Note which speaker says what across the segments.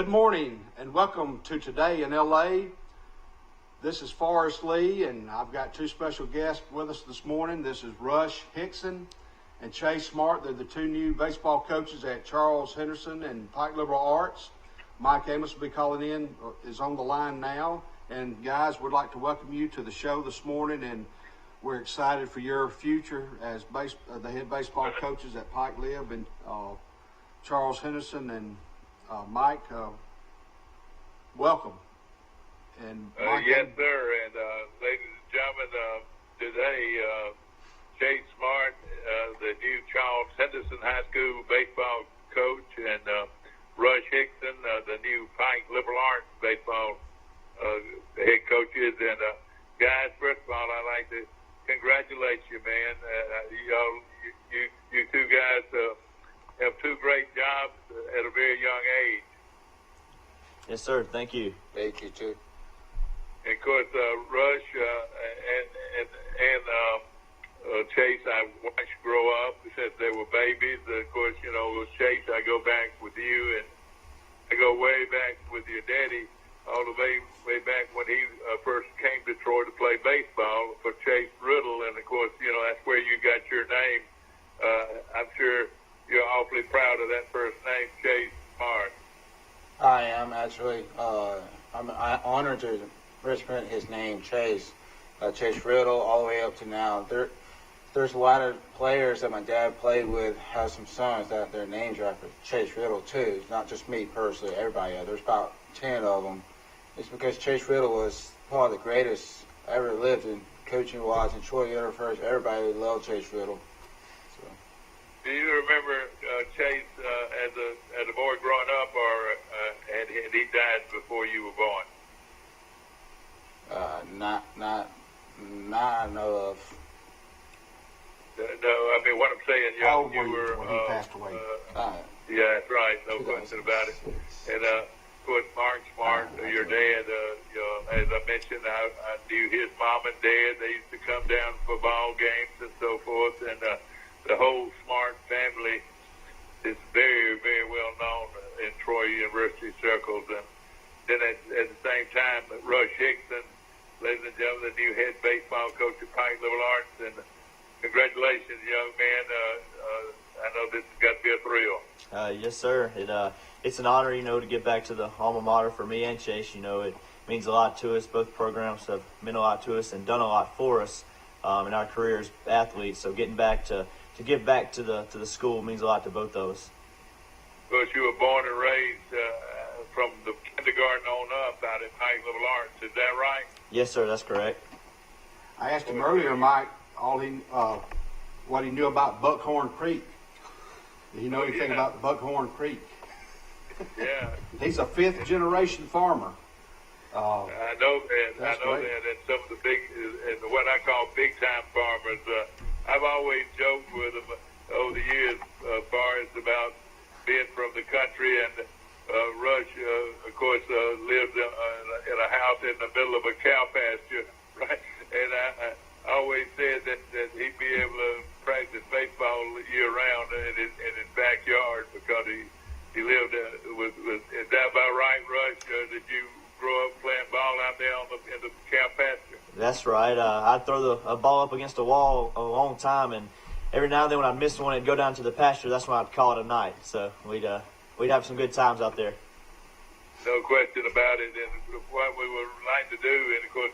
Speaker 1: Good morning and welcome to Today in LA. This is Forrest Lee, and I've got two special guests with us this morning. This is Rush Hickson and Chase Smart. They're the two new baseball coaches at Charles Henderson and Pike Liberal Arts. Mike Amos will be calling in, is on the line now. And guys, we'd like to welcome you to the show this morning, and we're excited for your future as the head baseball coaches at Pike Lib and Charles Henderson. And Mike, welcome. And
Speaker 2: yes, sir. And ladies and gentlemen, today Chase Smart, the new Charles Henderson High School baseball coach, and Rush Hickson, the new Pike Liberal Arts baseball head coaches. And guys, first of all, I'd like to congratulate you, man. You two guys have two great jobs at a very young age.
Speaker 3: Yes, sir. Thank you.
Speaker 4: Thank you, too.
Speaker 2: And of course, Rush and Chase, I watched grow up since they were babies. Of course, you know, with Chase, I go back with you, and I go way back with your daddy, all the way back when he first came to Troy to play baseball for Chase Riddle. And of course, you know, that's where you got your name. I'm sure you're awfully proud of that first name, Chase Smart.
Speaker 4: I am actually. I'm honored to represent his name, Chase Riddle, all the way up to now. There's a lot of players that my dad played with have some sons that their names are after Chase Riddle too. It's not just me personally, everybody. There's about 10 of them. It's because Chase Riddle was probably the greatest I ever lived in coaching-wise in Troy Universe. Everybody loved Chase Riddle. So.
Speaker 2: Do you remember Chase as a boy growing up, or had he died before you were born?
Speaker 4: Not I know of.
Speaker 2: No, I mean, what I'm saying, you were
Speaker 1: when he passed away.
Speaker 2: Yeah, that's right. No question about it. And of course, Mark Smart, your dad. As I mentioned, I knew his mom and dad. They used to come down for ball games and so forth. And the whole Smart family is very, very well known in Troy University circles. And then at the same time, Rush Hickson, ladies and gentlemen, the new head baseball coach at Pike Liberal Arts. And congratulations, young man. I know this has got to be a thrill.
Speaker 3: Yes, sir. It's an honor, to get back to the alma mater for me and Chase. It means a lot to us. Both programs have meant a lot to us and done a lot for us in our career as athletes. So getting back to give back to the school means a lot to both of us.
Speaker 2: Of course, you were born and raised from the kindergarten on up out at Pike Liberal Arts. Is that right?
Speaker 3: Yes, sir. That's correct.
Speaker 1: I asked him earlier, Mike, what he knew about Buckhorn Creek. Did he know anything about Buckhorn Creek?
Speaker 2: Yeah.
Speaker 1: He's a fifth-generation farmer.
Speaker 2: I know that. And some of the big, and what I call big-time farmers, I've always joked with them over the years, far as about being from the country. And Rush, of course, lived in a house in the middle of a cow pasture, right? And I always said that he'd be able to practice baseball year-round in his backyard because he lived with. Is that about right, Rush? Did you grow up playing ball out there in the cow pasture?
Speaker 3: That's right. I'd throw a ball up against a wall a long time, and every now and then when I missed one, it'd go down to the pasture. That's when I'd call it a night. So we'd have some good times out there.
Speaker 2: No question about it. And what we would like to do, and of course,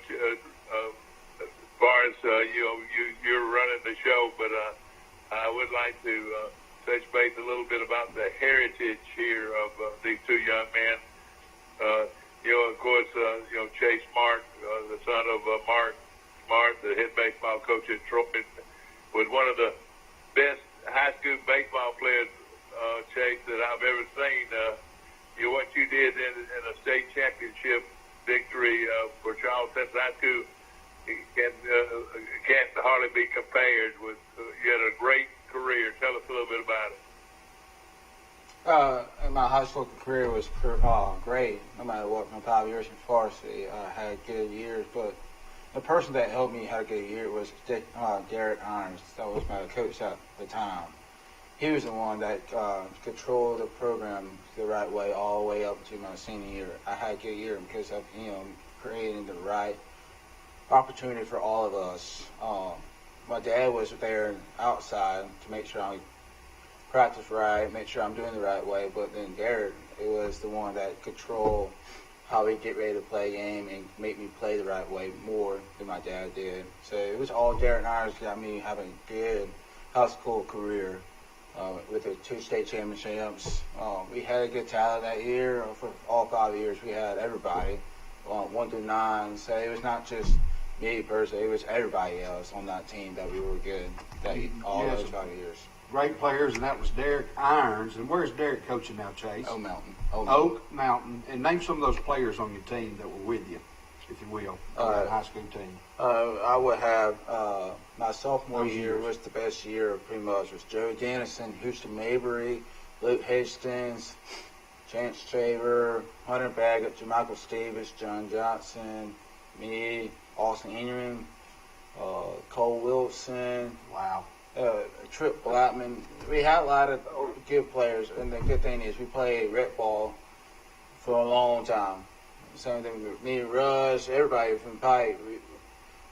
Speaker 2: as far as you're running the show, but I would like to touch base a little bit about the heritage here of these two young men. Of course, Chase Smart, the son of Mark Smart, the head baseball coach at Troy, was one of the best high school baseball players, Chase, that I've ever seen. What you did in a state championship victory for Charles Henderson High School can't hardly be compared with. You had a great career. Tell us a little bit about it.
Speaker 4: My high school career was great. No matter what, my 5 years in varsity, I had good years. But the person that helped me have a good year was Derek Irons. That was my coach at the time. he was the one that controlled the program the right way all the way up to my senior year. I had a good year because of him creating the right opportunity for all of us. My dad was there outside to make sure I practice right, make sure I'm doing the right way, but then Derek, it was the one that controlled how we get ready to play a game and make me play the right way more than my dad did. So it was all Derek and ours got me having a good high school career with the 2 state championships. We had a good talent that year. For all 5 years, we had everybody, 1 through 9. So it was not just me personally, it was everybody else on that team that we were good all those 5 years.
Speaker 1: Great players, and that was Derek Irons. And where's Derek coaching now, Chase? Oak Mountain. And name some of those players on your team that were with you, if you will, on that high school team.
Speaker 4: I would have my sophomore year was the best year pretty much. It was Joe Dennison, Houston Mabry, Luke Hastings, Chance Traver, Hunter Baggett, Jermichael Stevens, John Johnson, me, Austin Ingram, Cole Wilson.
Speaker 1: Wow.
Speaker 4: Trip Blackman. We had a lot of good players, and the good thing is we played rec ball for a long time. Same thing with me, Rush, everybody from Pike.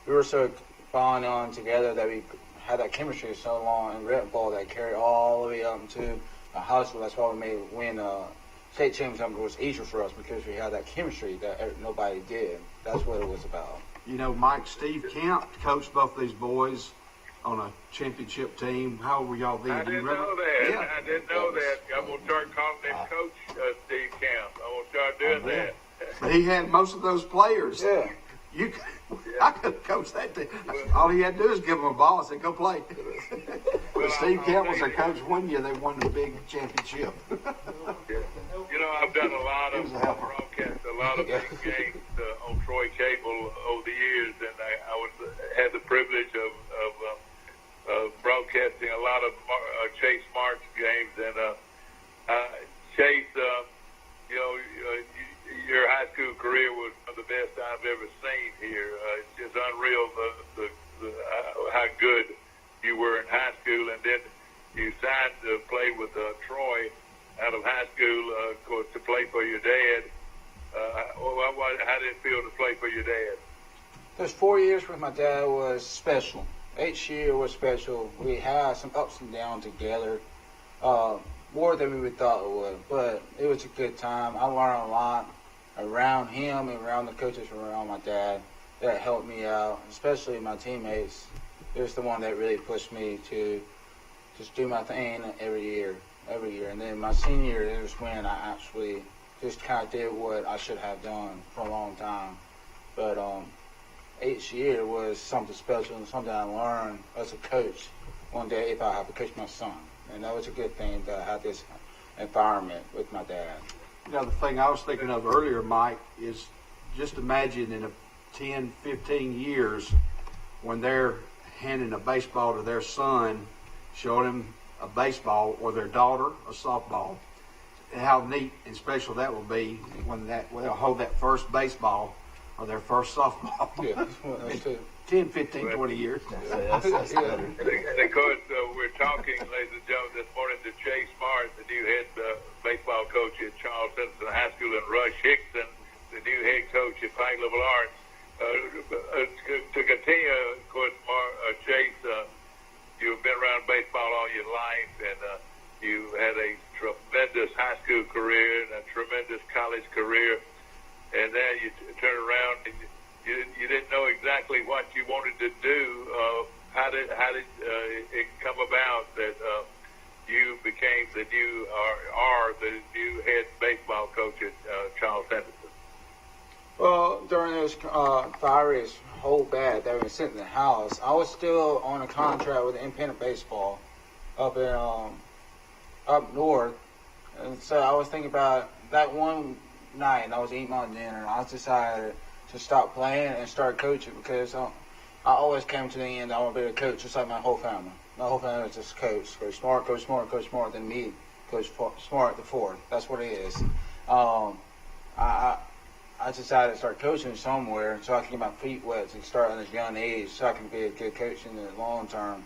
Speaker 4: We were so bonded on together that we had that chemistry so long in rec ball that carried all the way up into high school. That's why we made win state championship was easier for us because we had that chemistry that nobody did. That's what it was about.
Speaker 1: You know, Mike, Steve Kemp coached both these boys on a championship team. How old were y'all then?
Speaker 2: I didn't know that.
Speaker 1: Yeah.
Speaker 2: I didn't know that. I'm going to start calling him Coach Steve Camp. I'm going to start doing that.
Speaker 1: But he had most of those players.
Speaker 4: Yeah.
Speaker 1: I could have coached that team. All he had to do is give them a ball and say, go play. But Steve Kemp was their coach one year. They won the big championship.
Speaker 2: You know, I've done a lot of broadcasts, a lot of big games on Troy Cable over the years, and I had the privilege of broadcasting a lot of Chase Marks games. And Chase, your high school career was one of the best I've ever seen here. It's just unreal how good you were in high school, and then you signed to play with Troy out of high school, of course, to play for your dad. How did it feel to play for your dad?
Speaker 4: Those 4 years with my dad was special. Each year was special. We had some ups and downs together, more than we would thought it would. But it was a good time. I learned a lot around him and around the coaches around my dad that helped me out, especially my teammates. It was the one that really pushed me to just do my thing every year. And then my senior year was when I actually just kind of did what I should have done for a long time. But each year was something special and something I learned as a coach one day if I have to coach my son. And that was a good thing that I had this environment with my dad.
Speaker 1: You know, the thing I was thinking of earlier, Mike, is just imagine in 10, 15 years when they're handing a baseball to their son, showing him a baseball, or their daughter a softball, and how neat and special that will be when they'll hold that first baseball or their first softball.
Speaker 4: Yeah,
Speaker 1: 10, 15, 20 years.
Speaker 3: That's better.
Speaker 2: And of course, we're talking, ladies and gentlemen, this morning to Chase Smart, the new head baseball coach at Charles Henderson High School, and Rush Hickson, the new head coach at Pike Level Arts. To continue, of course, Chase, you've been around baseball all your life, and you had a tremendous high school career and a tremendous college career, and then you turn around and you didn't know exactly what you wanted to do. How did it come about that you became the new head baseball coach at Charles Henderson?
Speaker 4: Well, during those virus whole bad that we sent in the house, I was still on a contract with Independent Baseball up in up north, and so I was thinking about that one night. And I was eating my dinner, and I decided to stop playing and start coaching because I always came to the end. I want to be a coach, just like my whole family. My whole family is just coach. Coach Smart, Coach Smart, Coach Smart. Then me, Coach Smart, the fourth. That's what it is. I decided to start coaching somewhere so I can get my feet wet and start at a young age so I can be a good coach in the long term.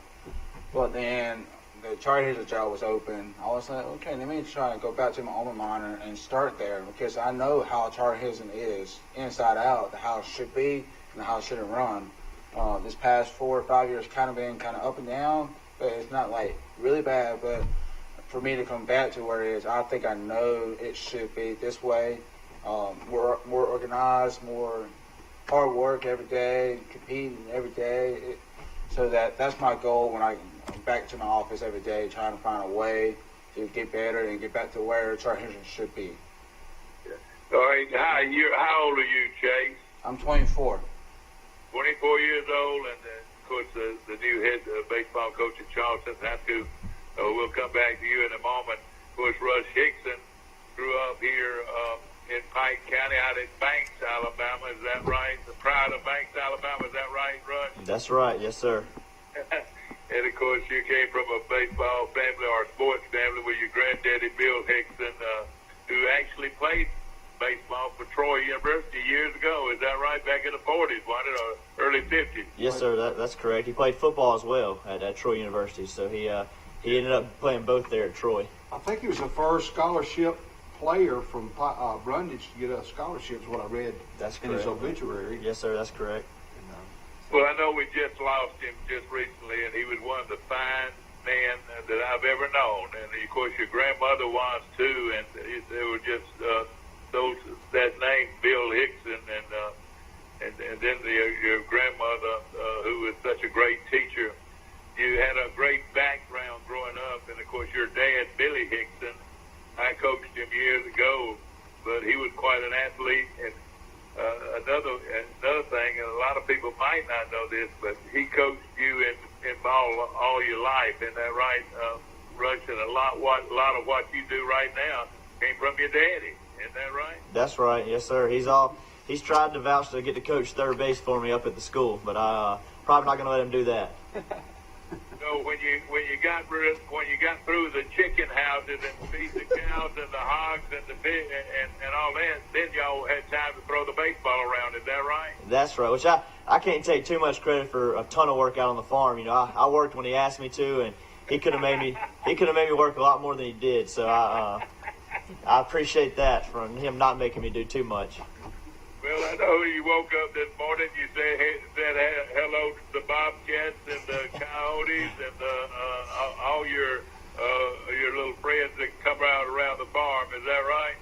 Speaker 4: But then the Charlie Hill job was open, I was like, okay, let me try to go back to my alma mater and start there because I know how Charlie Hill is inside out, how it should be and how it shouldn't run. This past 4 or 5 years kind of been kind of up and down, but it's not like really bad. But for me to come back to where it is, I think I know it should be this way. More organized, more hard work every day, competing every day. So that's my goal when I'm back to my office every day, trying to find a way to get better and get back to where Charlie Hill should be.
Speaker 2: All right, how old are you, Chase?
Speaker 4: I'm 24.
Speaker 2: 24 years old, and of course the new head baseball coach at Charleston High School. We'll come back to you in a moment. Of course, Rush Hickson grew up here in Pike County, out in Banks, Alabama. Is that right? The pride of Banks, Alabama. Is that right, Rush?
Speaker 3: That's right. Yes, sir.
Speaker 2: And of course, you came from a baseball family or a sports family with your granddaddy Bill Hickson, who actually played baseball for Troy University years ago. Is that right? Back in the 40s, wasn't it, or early 50s?
Speaker 3: Yes, sir. That's correct. He played football as well at Troy University, so he ended up playing both there at Troy.
Speaker 1: I think he was the first scholarship player from Brundage to get a scholarship, is what I read in his obituary.
Speaker 3: Yes, sir. That's correct.
Speaker 2: Well, I know we just lost him just recently, and he was one of the fine men that I've ever known. And, of course, your grandmother was, too, and they were just that name, Bill Hickson, and then your grandmother, who was such a great teacher. You had a great background growing up, and, of course, your dad, Billy Hickson, I coached him years ago, but he was quite an athlete. And another thing, and a lot of people might not know this, but he coached you in ball all your life. Isn't that right, Rush? And a lot of what you do right now came from your daddy. Isn't that right? That's
Speaker 3: right. Yes, sir. He's tried to vouch to get to coach third base for me up at the school, but I probably not going to let him do that.
Speaker 2: So when you got through the chicken houses and feed the cows and the hogs and the pig and all that, then y'all had time to throw the baseball around. Is that right?
Speaker 3: That's right. Which I can't take too much credit for a ton of work out on the farm. You know, I worked when he asked me to, and he could have made me work a lot more than he did. So I appreciate that from him not making me do too much.
Speaker 2: Well, I know you woke up this morning, you said hello to the Bobcats and the Coyotes and all your little friends that come out around the farm. Is that right?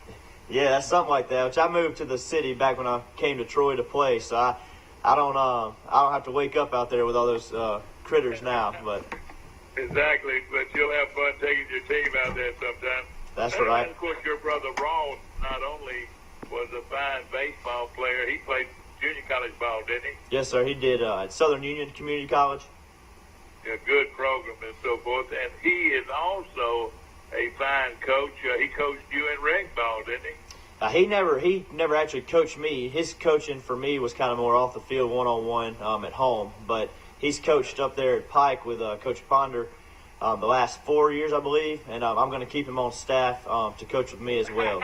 Speaker 3: Yeah, that's something like that. Which I moved to the city back when I came to Troy to play, so I don't have to wake up out there with all those critters now. But
Speaker 2: exactly, but you'll have fun taking your team out there sometime.
Speaker 3: That's right.
Speaker 2: And of course, your brother Ross not only was a fine baseball player. He played junior college ball, didn't he?
Speaker 3: Yes, sir. He did at Southern Union Community College.
Speaker 2: A good program and so forth. And he is also a fine coach. He coached you in rec ball, didn't he?
Speaker 3: He never actually coached me. His coaching for me was kind of more off the field, one-on-one at home. But he's coached up there at Pike with Coach Ponder the last 4 years, I believe. And I'm going to keep him on staff to coach with me as well.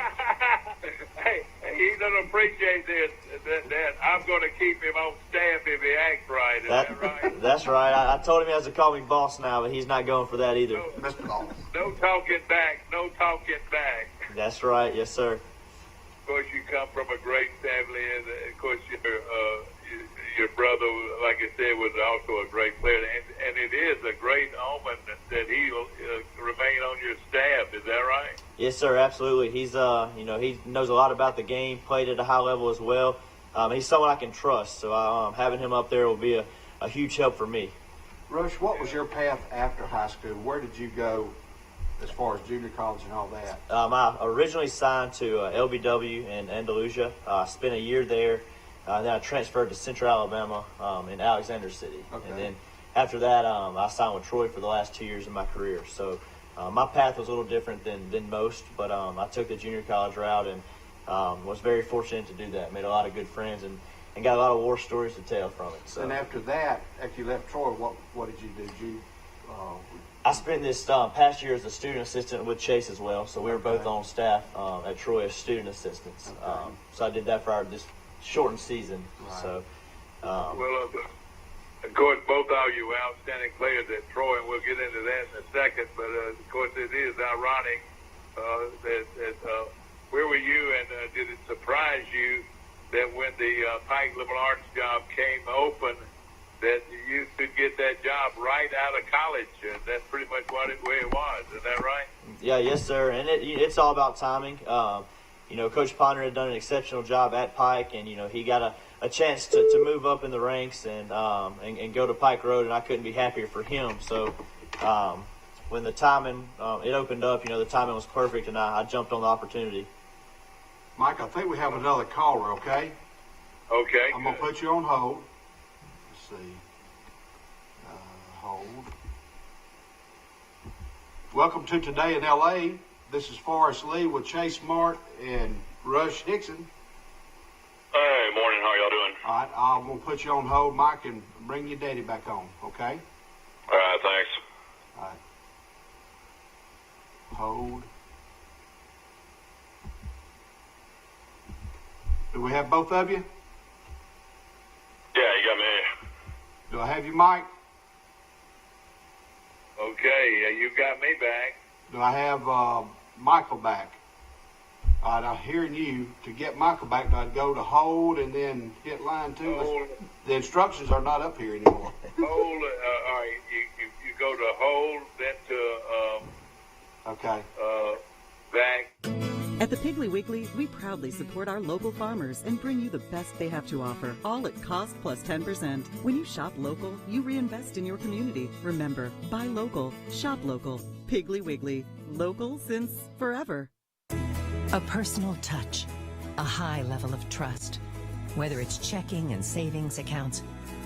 Speaker 2: Hey, he doesn't appreciate this. That I'm going to keep him on staff if he acts right. Is that right?
Speaker 3: That's right. I told him he has to call me boss now, but he's not going for that either.
Speaker 2: No talking back. No talking back.
Speaker 3: That's right. Yes, sir.
Speaker 2: Of course, you come from a great family, and of course, your brother, like I said, was also a great player, and it is a great omen that he'll remain on your staff. Is that right?
Speaker 3: Yes, sir. Absolutely. He's he knows a lot about the game, played at a high level as well. He's someone I can trust, so having him up there will be a huge help for me.
Speaker 1: Rush, what was your path after high school? Where did you go as far as junior college and all that?
Speaker 3: I originally signed to LBW in Andalusia. I spent a year there. Then I transferred to Central Alabama in Alexander City.
Speaker 1: Okay.
Speaker 3: And then after that, I signed with Troy for the last 2 years of my career. So my path was a little different than most, but I took the junior college route and was very fortunate to do that. Made a lot of good friends and got a lot of war stories to tell from it. So.
Speaker 1: And after that, after you left Troy, what did you do?
Speaker 3: I spent this past year as a student assistant with Chase as well. So we were both on staff at Troy as student assistants.
Speaker 1: Okay.
Speaker 3: So I did that for this shortened season.
Speaker 1: Right.
Speaker 3: So,
Speaker 2: well, of course, both of you were outstanding players at Troy, and we'll get into that in a second. But, of course, it is ironic that where were you, and did it surprise you that when the Pike Liberal Arts job came open, that you could get that job right out of college? That's pretty much where it was. Is that right?
Speaker 3: Yeah, yes, sir. And it's all about timing. Coach Ponder had done an exceptional job at Pike, and, he got a chance to move up in the ranks and go to Pike Road, and I couldn't be happier for him. So when the timing, it opened up, the timing was perfect, and I jumped on the opportunity.
Speaker 1: Mike, I think we have another caller, okay?
Speaker 2: Okay.
Speaker 1: I'm going to put you on hold. Let's see. Hold. Welcome to Today in L.A. This is Forrest Lee with Chase Smart and Rush Hickson.
Speaker 5: Hey, morning. How y'all doing?
Speaker 1: All right, I'm going to put you on hold, Mike, and bring your daddy back on, okay?
Speaker 5: All right, thanks.
Speaker 1: All right. Hold. Do we have both of you?
Speaker 5: Yeah, you got me.
Speaker 1: Do I have you, Mike?
Speaker 2: Okay, you got me back.
Speaker 1: Do I have Michael back? All right, I'm hearing you. To get Michael back, do I go to hold and then hit line 2?
Speaker 2: Hold.
Speaker 1: The instructions are not up here anymore.
Speaker 2: Hold. All right, you go to hold, then to
Speaker 1: Okay.
Speaker 2: back.
Speaker 6: At the Piggly Wiggly, we proudly support our local farmers and bring you the best they have to offer, all at cost plus 10%. When you shop local, you reinvest in your community. Remember, buy local, shop local. Piggly Wiggly, local since forever.
Speaker 7: A personal touch, a high level of trust. Whether it's checking and savings accounts,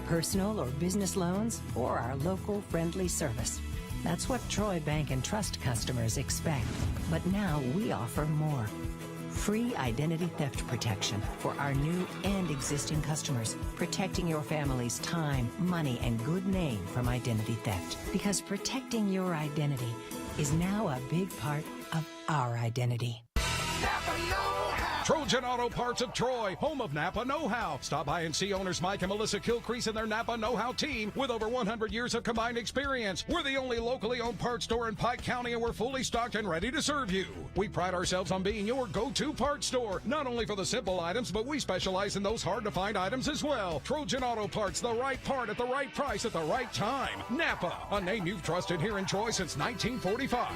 Speaker 7: personal or business loans, or our local friendly service. That's what Troy Bank and Trust customers expect. But now we offer more. Free identity theft protection for our new and existing customers, protecting your family's time, money, and good name from identity theft. Because protecting your identity is now a big part of our identity.
Speaker 8: Trojan Auto Parts of Troy, home of Napa Know-How. Stop by and see owners Mike and Melissa Kilcrease and their Napa Know-How team with over 100 years of combined experience. We're the only locally owned parts store in Pike County, and we're fully stocked and ready to serve you. We pride ourselves on being your go-to parts store, not only for the simple items, but we specialize in those hard-to-find items as well. Trojan Auto Parts, the right part at the right price at the right time. Napa, a name you've trusted here in Troy since 1945.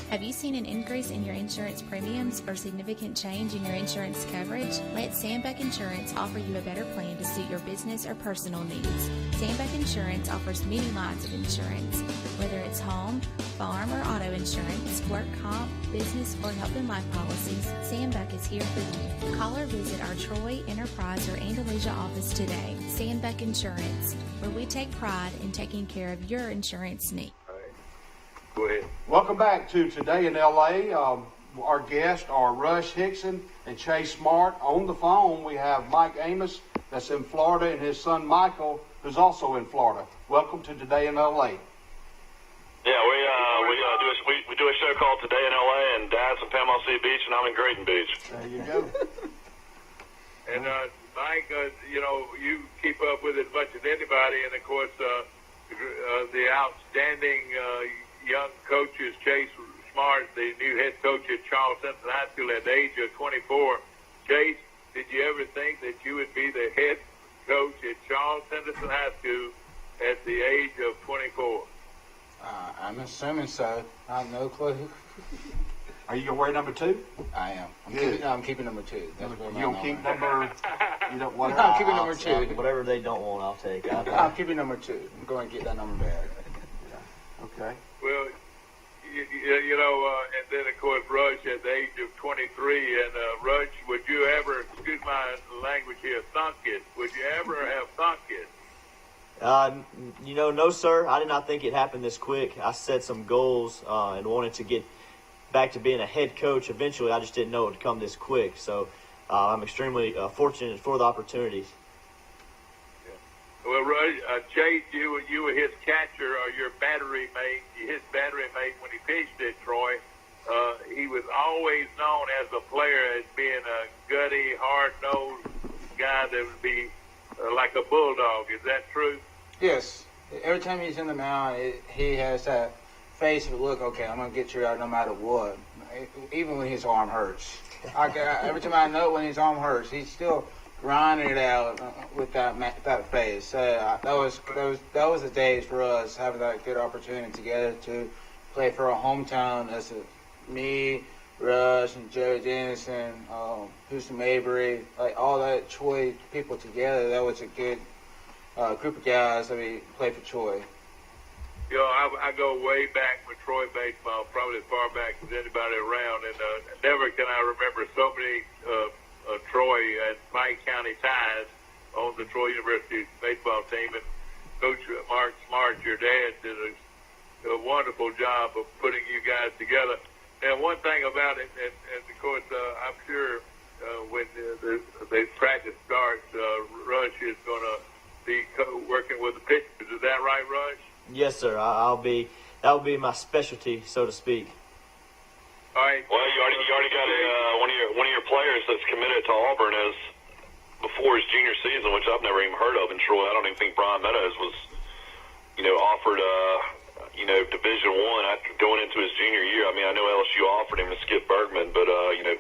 Speaker 9: Have you seen an increase in your insurance premiums or significant change in your insurance coverage? Let Sandbeck Insurance offer you a better plan to suit your business or personal needs. Sandbeck Insurance offers many lines of insurance, whether it's home, farm, or auto insurance, work comp, business, or health and life policies. Sandbeck is here for you. Call or visit our Troy, Enterprise, or Andalusia office today. Sandbeck Insurance, where we take pride in taking care of your insurance needs.
Speaker 2: Go ahead.
Speaker 1: Welcome back to Today in L.A. Our guests are Rush Hickson and Chase Smart. On the phone, we have Mike Amos, that's in Florida, and his son Michael, who's also in Florida. Welcome to Today in L.A.
Speaker 5: Yeah, we do a show called Today in LA, and Dad's in Panama City Beach, and I'm in Grayton Beach.
Speaker 1: There you go.
Speaker 2: And Mike, you keep up with it as much as anybody, and of course, the outstanding young coaches, Chase Smart, the new head coach at Charles Simpson High School at the age of 24. Chase, did you ever think that you would be the head coach at Charles Simpson High School at the age of 24?
Speaker 4: I'm assuming so. I have no clue.
Speaker 1: Are you going to wear number 2?
Speaker 4: I am. I'm keeping number 2. That's where
Speaker 1: You don't keep number... You don't want
Speaker 4: I'm keeping number 2.
Speaker 3: Whatever they don't want, I'll take.
Speaker 4: I'm keeping number 2. I'm going to get that number back.
Speaker 1: Okay.
Speaker 2: Well, and then, of course, Rush at the age of 23. And, Rush, would you ever, excuse my language here, thunk it? Would you ever have thunk it?
Speaker 3: No, sir. I did not think it happened this quick. I set some goals and wanted to get back to being a head coach eventually. I just didn't know it would come this quick. So I'm extremely fortunate for the opportunities.
Speaker 2: Well, Chase, you were his catcher or your battery mate, his battery mate when he pitched at Troy. he was always known as a player as being a gutty, hard-nosed guy that would be like a bulldog. Is that true?
Speaker 4: Yes. Every time he's in the mound, he has that face of look, okay, I'm going to get you out no matter what, even when his arm hurts. Every time I know when his arm hurts, he's still grinding it out with that face. That was the days for us, having that good opportunity together to play for our hometown as me, Rush, and Jerry Dennison, Houston Mabry, like all that Troy people together. That was a good group of guys that we played for Troy.
Speaker 2: You know, I go way back with Troy baseball, probably as far back as anybody around, and never can I remember so many Troy and Pike County ties on the Troy University baseball team. And Coach Mark Smart, your dad, did a wonderful job of putting you guys together. And one thing about it, and of course, I'm sure when the practice starts, Rush is going to be working with the pitchers. Is that right, Rush?
Speaker 3: Yes, sir. That will be my specialty, so to speak.
Speaker 2: All right.
Speaker 5: Well, you already got one of your players that's committed to Auburn as before his junior season, which I've never even heard of in Troy. I don't even think Brian Meadows was, offered Division I going into his junior year. I mean, I know LSU offered him to Skip Bergman, but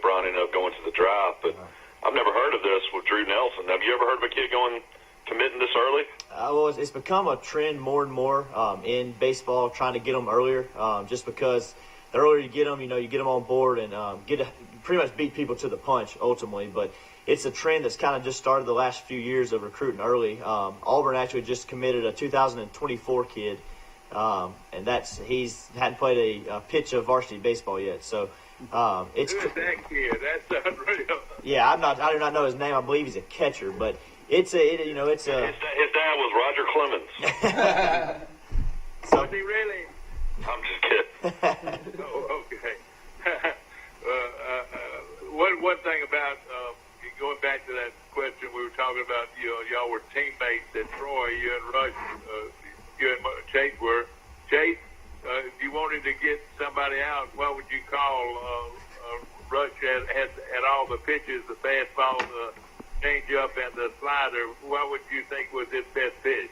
Speaker 5: Brian ended up going to the draft. But I've never heard of this with Drew Nelson. Have you ever heard of a kid committing this early?
Speaker 3: Well, it's become a trend more and more in baseball, trying to get them earlier, just because the earlier you get them, you get them on board and pretty much beat people to the punch ultimately. But it's a trend that's kind of just started the last few years of recruiting early. Auburn actually just committed a 2024 kid, and he hadn't played a pitch of varsity baseball yet. So it's
Speaker 2: who's that kid? That's unreal.
Speaker 3: Yeah, I do not know his name. I believe he's a catcher, but it's a.
Speaker 5: His dad was Roger Clemens.
Speaker 2: Was he really?
Speaker 5: I'm just kidding.
Speaker 2: Oh, okay. One thing about going back to that question we were talking about, y'all were teammates at Troy. You and Rush, you and Chase were. Chase, if you wanted to get somebody out, what would you call Rush at all the pitches, the fastball, the change-up, and the slider? What would you think was his best pitch?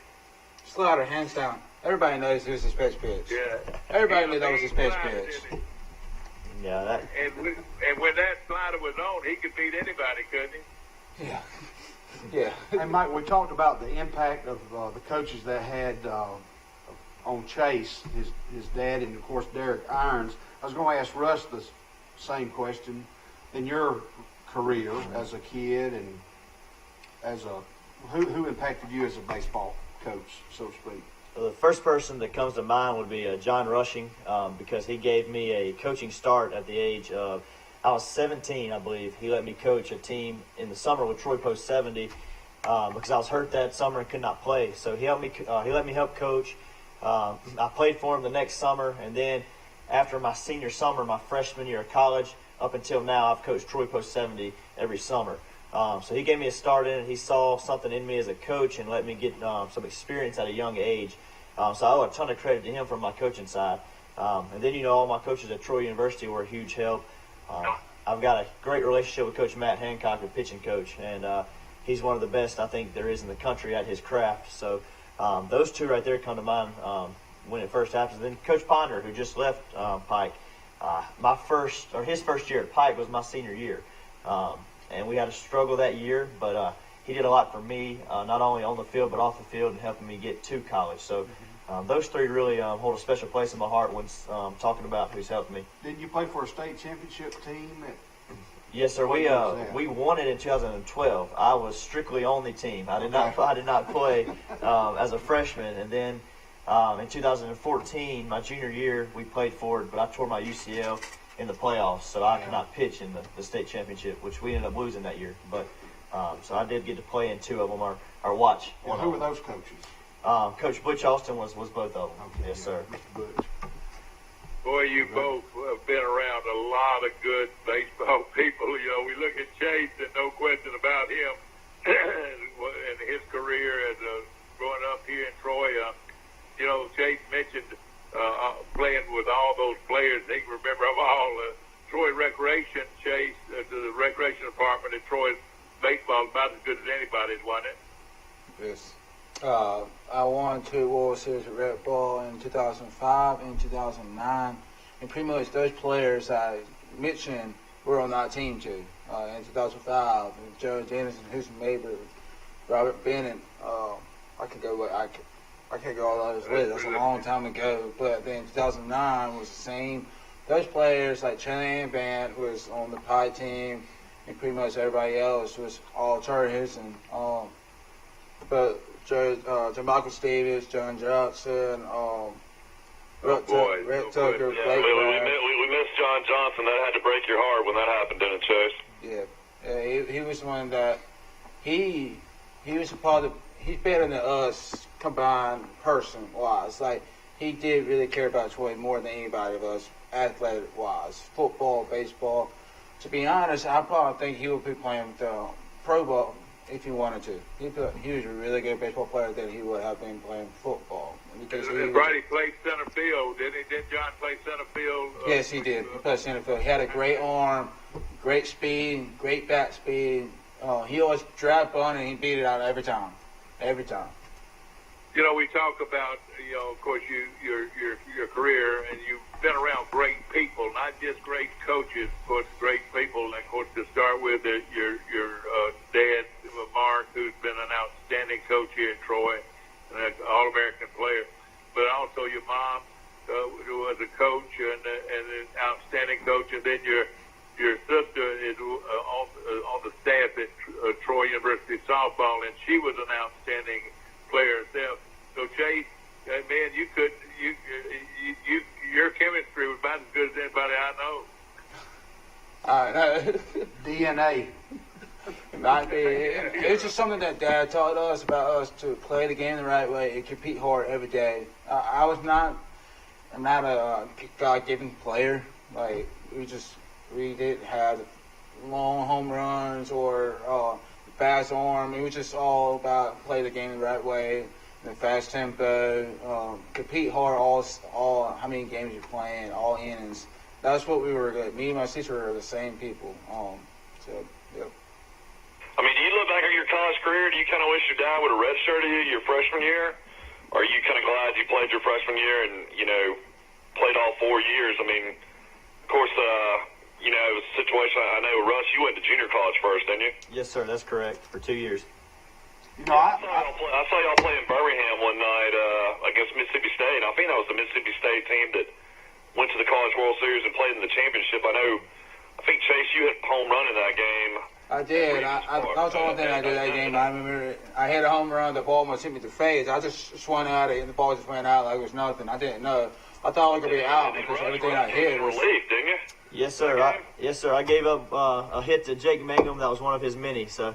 Speaker 4: Slider, hands down. Everybody knows it was his best pitch.
Speaker 2: Yeah.
Speaker 4: Everybody knew that was his best pitch.
Speaker 3: Yeah.
Speaker 2: And when that slider was on, he could beat anybody, couldn't he?
Speaker 4: Yeah. Yeah.
Speaker 1: And Mike, we talked about the impact of the coaches that had on Chase, his dad, and of course Derek Irons. I was going to ask Russ the same question. In your career as a kid and who impacted you as a baseball coach, so to speak?
Speaker 3: The first person that comes to mind would be John Rushing, because he gave me a coaching start at the age of, I was 17, I believe. He let me coach a team in the summer with Troy Post 70 because I was hurt that summer and could not play. So he let me help coach. I played for him the next summer, and then after my senior summer, my freshman year of college, up until now, I've coached Troy Post 70 every summer. So he gave me a start in it. He saw something in me as a coach and let me get some experience at a young age. So I owe a ton of credit to him from my coaching side. And then, all my coaches at Troy University were a huge help. I've got a great relationship with Coach Matt Hancock, the pitching coach, and he's one of the best I think there is in the country at his craft. So those two right there come to mind when it first happened. Then Coach Ponder, who just left Pike, his first year at Pike was my senior year. And we had a struggle that year, but he did a lot for me, not only on the field but off the field, and helping me get to college. So those three really hold a special place in my heart when talking about who's helped me.
Speaker 1: Did you play for a state championship team?
Speaker 3: Yes, sir. We won it in 2012. I was strictly on the team. I did not play as a freshman, and then in 2014, my junior year, we played for it, but I tore my UCL in the playoffs, so I could not pitch in the state championship, which we ended up losing that year. But so I did get to play in two of them, or watch.
Speaker 1: Well, who were those coaches?
Speaker 3: Coach Butch Austin was both of them.
Speaker 1: Okay,
Speaker 3: yes, sir.
Speaker 1: Mr. Butch.
Speaker 2: Boy, you both have been around a lot of good baseball people. We look at Chase, and no question about him and his career as growing up here in Troy. Chase mentioned playing with all those players. He can remember them all. baseball about as good as anybody's, wasn't it?
Speaker 4: Yes. I won 2 World Series with Red Bull in 2005 and 2009. And pretty much those players I mentioned were on that team too. In 2005, Joe Dennison, Houston Mabry, Robert Bennett. I can't go all those lists. That's a long time ago. But then 2009 was the same. Those players like Chan Band was on the Pie team, and pretty much everybody else was all Charlie Houston. But Joe Michael Stevens, John Johnson, Rick Tucker,
Speaker 5: yeah, we missed John Johnson. That had to break your heart when that happened, didn't it, Chase?
Speaker 4: Yeah, he was one that he was a part of. He's better than us combined person-wise. Like, he did really care about Troy more than anybody of us, athletic-wise. Football, baseball. To be honest, I probably think he would be playing pro ball if he wanted to. He was a really good baseball player than he would have been playing football.
Speaker 2: Because Brady played center field, didn't he? Did John play center field?
Speaker 4: Yes, he did. He played center field. He had a great arm, great speed, great bat speed. He always drive bunt and he beat it out every time. Every time.
Speaker 2: You know, we talk about, of course, your career, and you've been around great people, not just great coaches, of course, great people. And of course, to start with, your dad, Mark, who's been an outstanding coach here at Troy, and an All-American player, but also your mom, who was a coach and an outstanding coach, and then your sister is on the staff at Troy University softball, and she was an outstanding player herself. So Chase, man, your chemistry was about as good as anybody I know.
Speaker 1: DNA.
Speaker 4: It's just something that Dad taught us about us to play the game the right way and compete hard every day. I'm not a God-given player. Like, we didn't have long home runs or fast arm. It was just all about play the game the right way, the fast tempo, compete hard all how many games you're playing, all innings. That's what we were good. Me and my sister are the same people. Yep.
Speaker 5: I mean, do you look back at your college career? Do you kind of wish your dad would have redshirted you your freshman year? Or are you kind of glad you played your freshman year and, played all 4 years? I mean, of course, it was a situation. I know, Russ, you went to junior college first, didn't you?
Speaker 3: Yes, sir. That's correct. For 2 years.
Speaker 5: I saw y'all play in Birmingham one night against Mississippi State. I think that was the Mississippi State team that went to the College World Series and played in the championship. I think, Chase, you hit home run in that game.
Speaker 4: I did. That was the only thing I did that game. I remember I hit a home run. The ball almost hit me in the face. I just swung at it, and the ball just went out like it was nothing. I didn't know. I thought it could be out because everything I hit was.
Speaker 5: Relief, didn't you?
Speaker 3: Yes, sir. I gave up a hit to Jake Mangum. That was one of his many. So.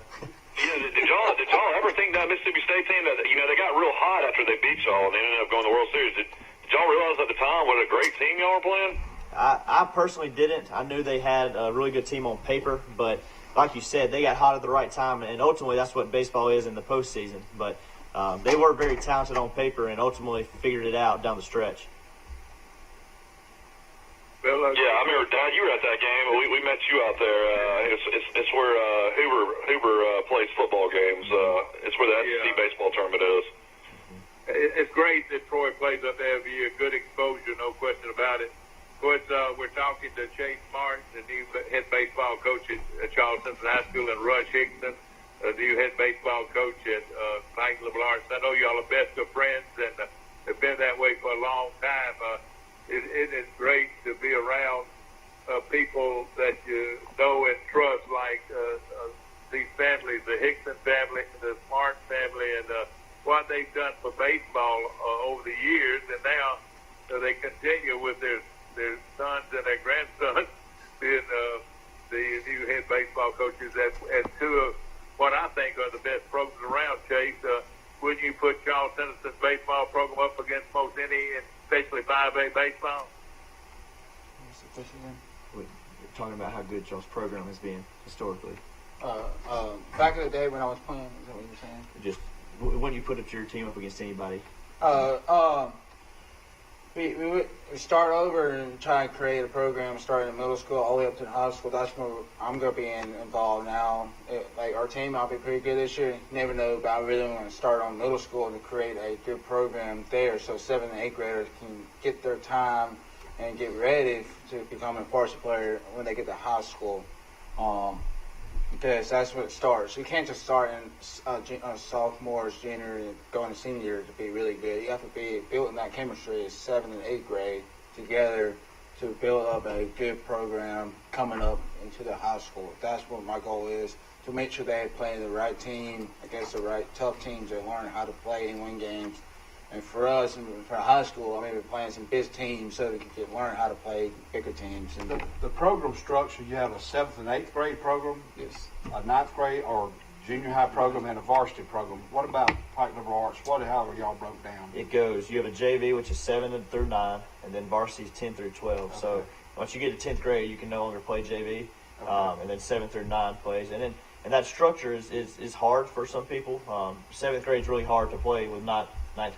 Speaker 5: Yeah. Did y'all ever think that Mississippi State team that they got real hot after they beat y'all and they ended up going to the World Series? Did y'all realize at the time what a great team y'all were playing?
Speaker 3: I personally didn't. I knew they had a really good team on paper, but like you said, they got hot at the right time, and ultimately that's what baseball is in the postseason. But they were very talented on paper and ultimately figured it out down the stretch.
Speaker 5: Yeah, I remember, Dad, you were at that game. We met you out there. It's where Hoover plays football games. It's where the SEC baseball tournament is.
Speaker 2: It's great that Troy plays up there every year. Good exposure, no question about it. Of course, we're talking to Chase Martin, the new head baseball coach at Charles Simpson High School, and Rush Hickson, the new head baseball coach at Pike Liberal Arts. I know y'all are best of friends and have been that way for a long time. It is great to be around people that you know and trust, like these families, the Hickson family, the Smart family, and what they've done for baseball over the years. And now they continue with their sons and their grandsons being the new head baseball coaches at two of what I think are the best programs around, Chase. Wouldn't you put Charles Henderson's baseball program up against most any, especially 5A baseball?
Speaker 3: We're talking about how good Charles' program has been historically.
Speaker 4: Back in the day when I was playing, is that what you're saying?
Speaker 3: Just when you put your team up against anybody.
Speaker 4: we start over and try and create a program starting in middle school all the way up to the high school. That's where I'm going to be involved now. Like our team, I'll be pretty good this year. You never know, but I really want to start on middle school to create a good program there so 7th and 8th graders can get their time and get ready to become a varsity player when they get to high school. Because that's what it starts. You can't just start in sophomores, junior, and going to senior year to be really good. You have to be building that chemistry as 7th and 8th grade together to build up a good program coming up into the high school. That's what my goal is, to make sure they play the right team against the right tough teams that learn how to play and win games. And for us, and for high school, I mean, we're playing some big teams so we can learn how to play bigger teams. And
Speaker 1: The program structure, you have a 7th and 8th grade program,
Speaker 4: yes.
Speaker 1: a 9th grade or junior high program, and a varsity program. What about Pike Liberal Arts? How are y'all broke down?
Speaker 3: It goes, you have a JV, which is 7 through 9, and then varsity is 10 through 12.
Speaker 1: Okay.
Speaker 3: So once you get to 10th grade, you can no longer play JV, and then 7 through 9 plays. And that structure is hard for some people. 7th grade is really hard to play with 9th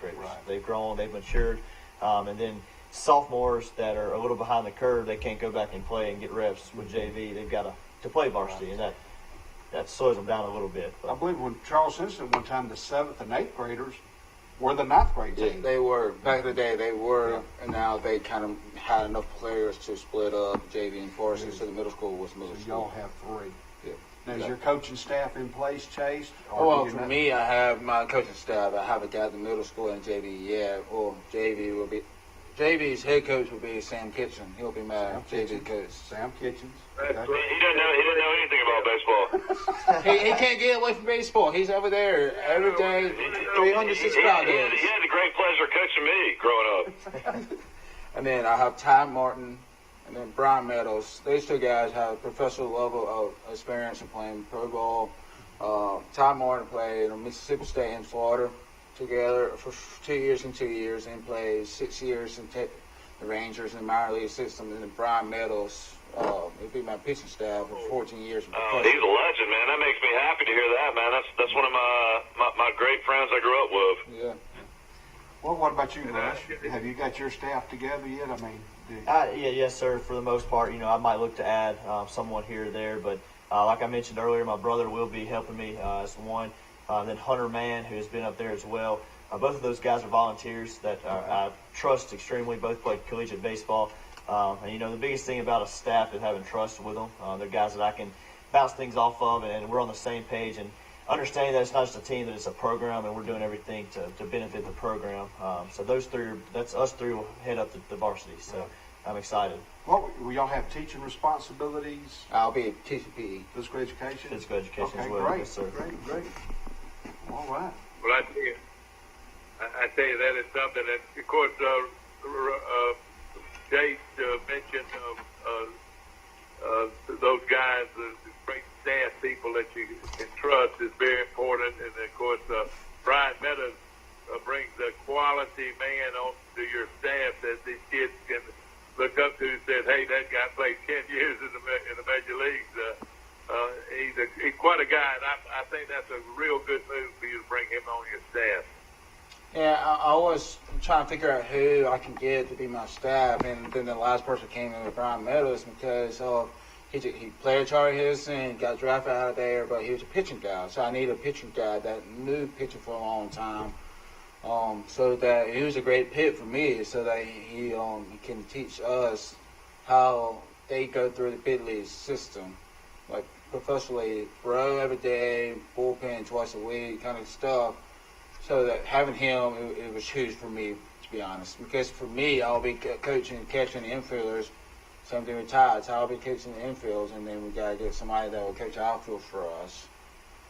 Speaker 3: graders.
Speaker 1: Right.
Speaker 3: They've grown, they've matured, and then sophomores that are a little behind the curve, they can't go back and play and get reps with JV. They've got to play varsity, and that slows them down a little bit. But
Speaker 1: I believe when Charles Simpson one time, the 7th and 8th graders were the 9th grade team.
Speaker 4: They were. Back in the day, they were, and now they kind of had enough players to split up JV and varsity, so the middle school was middle
Speaker 1: So
Speaker 4: school.
Speaker 1: y'all have 3.
Speaker 4: Yeah.
Speaker 1: Now, is your coaching staff in place, Chase? Or
Speaker 4: Well,
Speaker 1: do you
Speaker 4: for
Speaker 1: not-
Speaker 4: me, I have my coaching staff. I have a guy at the middle school and JV. Yeah, well, JV will be. JV's head coach will be Sam Kitchen. He'll be my
Speaker 1: Sam
Speaker 4: JV
Speaker 1: Kitchen.
Speaker 4: coach.
Speaker 1: Sam Kitchens.
Speaker 5: He
Speaker 1: Okay.
Speaker 5: didn't know anything about baseball.
Speaker 4: he can't get away from baseball. He's over there every day, 365 days.
Speaker 5: He had the great pleasure of coaching me growing up.
Speaker 4: And then I have Ty Martin and then Brian Meadows. These two guys have a professional level of experience in playing pro ball. Ty Martin played on Mississippi State and Florida together for 2 years and 2 years, and played 6 years in the Rangers in the minor league system. And then Brian Meadows, he'd be my pitching staff for 14 years.
Speaker 5: He's a legend, man. That makes me happy to hear that, man. That's one of my great friends I grew up with.
Speaker 4: Yeah.
Speaker 1: Well, what about you, Rush? Have you got your staff together yet? I mean,
Speaker 3: yes, sir. For the most part, I might look to add someone here or there, but like I mentioned earlier, my brother will be helping me as one. Then Hunter Mann, who has been up there as well. Both of those guys are volunteers that I trust extremely. Both played collegiate baseball. And, the biggest thing about a staff is having trust with them. They're guys that I can bounce things off of, and we're on the same page. And understanding that it's not just a team, that it's a program, and we're doing everything to benefit the program. So those three, that's us three will head up the varsity. So I'm excited.
Speaker 1: will y'all have teaching responsibilities?
Speaker 4: I'll be teaching PE.
Speaker 1: Physical education?
Speaker 3: Physical education
Speaker 1: Okay,
Speaker 3: as well.
Speaker 1: great,
Speaker 3: Yes, sir.
Speaker 1: great. All right.
Speaker 2: Well, I tell you that is something that, of course, Jake mentioned those guys, the great staff people that you can trust is very important. And, of course, Brian Meadows brings a quality man onto your staff that these kids can look up to and said, hey, that guy played 10 years in the major leagues. He's quite a guy, and I think that's a real good move for you to bring him on your staff.
Speaker 4: Yeah, I was trying to figure out who I can get to be my staff, and then the last person came in with Brian Meadows because he played at Charlie Hilson, got drafted out of there, but he was a pitching guy, so I need a pitching guy that knew pitching for a long time, so that he was a great fit for me, so that he can teach us how they go through the big league system, like professionally, throw every day, bullpen twice a week, kind of stuff. So that having him, it was huge for me, to be honest. Because for me, I'll be coaching and catching the infielders. Same thing with Todd. So I'll be coaching the infields, and then we got to get somebody that will coach outfield for us.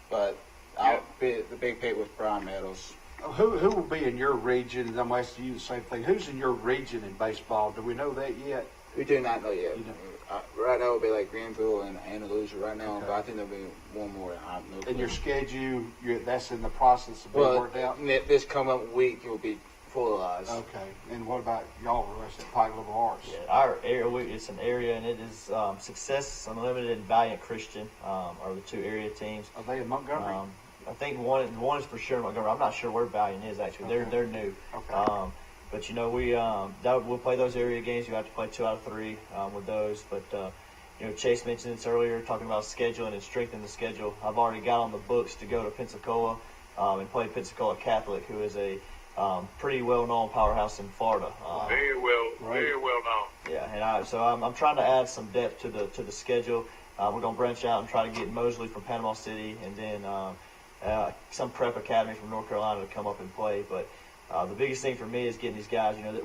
Speaker 4: But the big pick was Brian Meadows.
Speaker 1: Who will be in your region? And I'm asking you the same thing. Who's in your region in baseball? Do we know that yet?
Speaker 4: We do not know yet.
Speaker 1: You don't.
Speaker 4: Right now, it would be like Greenville and Andalusia right now,
Speaker 1: Okay.
Speaker 4: but I think there'll be one more. I have no clue.
Speaker 1: And your schedule, that's in the process of being worked out?
Speaker 4: This coming week, it will be full-ized.
Speaker 1: Okay. And what about y'all, the rest of Pike Liberal Arts?
Speaker 3: Yeah, our area, it's an area, and it is Success Unlimited and Valiant Christian are the two area teams.
Speaker 1: Are they in Montgomery?
Speaker 3: I think one is for sure in Montgomery. I'm not sure where Valiant is actually.
Speaker 1: Okay.
Speaker 3: They're new.
Speaker 1: Okay.
Speaker 3: But we'll play those area games. You have to play 2 out of 3 with those. But Chase mentioned this earlier, talking about scheduling and strengthening the schedule. I've already got on the books to go to Pensacola and play Pensacola Catholic, who is a pretty well-known powerhouse in Florida.
Speaker 2: Very well known.
Speaker 3: Yeah, and so I'm trying to add some depth to the schedule. We're going to branch out and try to get Mosley from Panama City, and then some prep academy from North Carolina to come up and play. But the biggest thing for me is getting these guys. That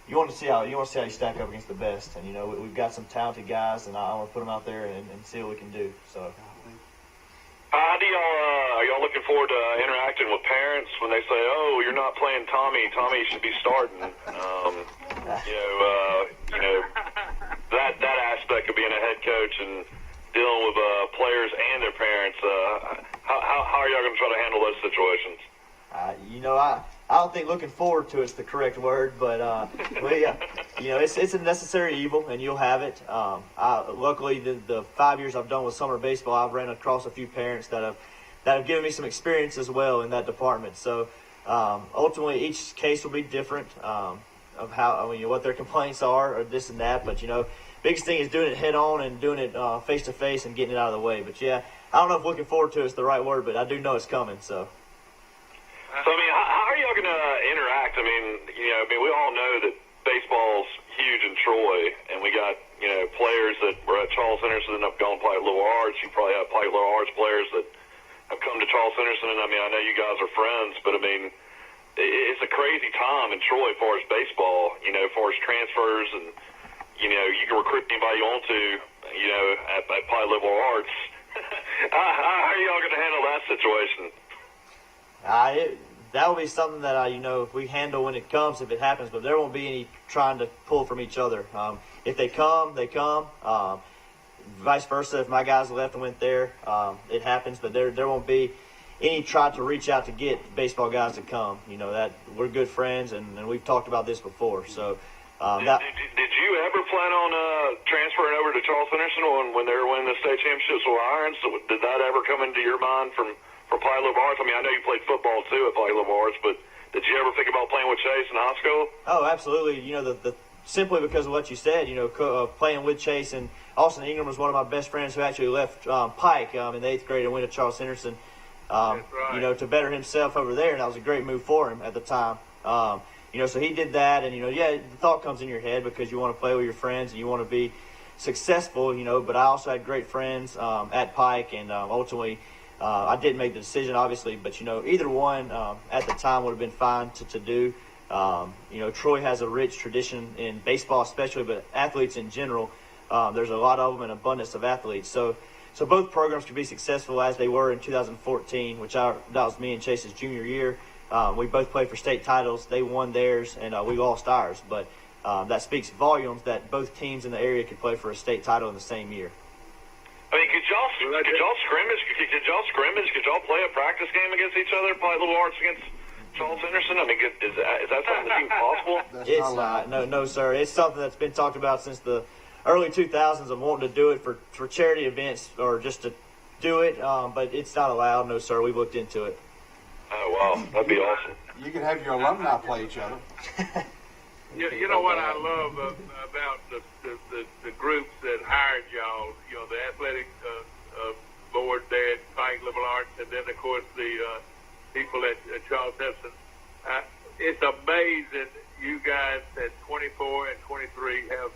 Speaker 3: you want to see how you stack up against the best. And we've got some talented guys, and I want to put them out there and see what we can do. So.
Speaker 5: Are y'all looking forward to interacting with parents when they say, "Oh, you're not playing Tommy. Tommy should be starting"? That aspect of being a head coach and dealing with players and their parents. How are y'all going to try to handle those situations?
Speaker 3: I don't think looking forward to it's the correct word, but it's a necessary evil, and you'll have it. Luckily, the 5 years I've done with summer baseball, I've ran across a few parents that have given me some experience as well in that department. So ultimately, each case will be different of what their complaints are or this and that. But biggest thing is doing it head on and doing it face to face and getting it out of the way. But I don't know if looking forward to is the right word, but I do know it's coming. So
Speaker 5: how are y'all going to interact? We all know that baseball's huge in Troy, and we got, players that were at Charles Henderson and have gone play at Little Arts. You probably have Little Arts players that have come to Charles Henderson, and I know you guys are friends, but it's a crazy time in Troy as far as baseball, as far as transfers, and, you can recruit anybody you want to, at Little Arts. How are y'all going to handle that situation?
Speaker 3: That will be something that if we handle when it comes, if it happens. But there won't be any trying to pull from each other. If they come, they come. Vice versa, if my guys left and went there, it happens. But there won't be any try to reach out to get baseball guys to come. That we're good friends, and we've talked about this before. So
Speaker 5: did you ever plan on transferring over to Charles Henderson when they were winning the state championships with Irons? So did that ever come into your mind from Little Arts? I know you played football too at Little Arts, but did you ever think about playing with Chase in high school?
Speaker 3: Oh, absolutely. Simply because of what you said, playing with Chase, and Austin Ingram was one of my best friends who actually left Pike in the 8th grade and went to Charles Henderson,
Speaker 2: That's right.
Speaker 3: To better himself over there, and that was a great move for him at the time. So he did that, and the thought comes in your head because you want to play with your friends and you want to be successful, but I also had great friends at Pike, and ultimately I didn't make the decision, obviously, but either one at the time would have been fine to do. Troy has a rich tradition in baseball, especially, but athletes in general. There's a lot of them, an abundance of athletes. So both programs could be successful as they were in 2014, that was me and Chase's junior year. We both played for state titles. They won theirs, and we lost ours. But that speaks volumes that both teams in the area could play for a state title in the same year.
Speaker 5: Could y'all scrimmage? Could y'all play a practice game against each other? Play Little Arts against Charles Henderson? Is that something that's even possible?
Speaker 3: It's not. No, sir. It's something that's been talked about since the early 2000s of wanting to do it for charity events or just to do it, but it's not allowed. No, sir. We've looked into it.
Speaker 5: Oh, wow. That'd be awesome.
Speaker 1: You can have your alumni play each other.
Speaker 2: You know what I love about the groups that hired y'all, the athletic board there at Pike Liberal Arts, and then, of course, the people at Charles Henderson. It's amazing you guys at 24 and 23 have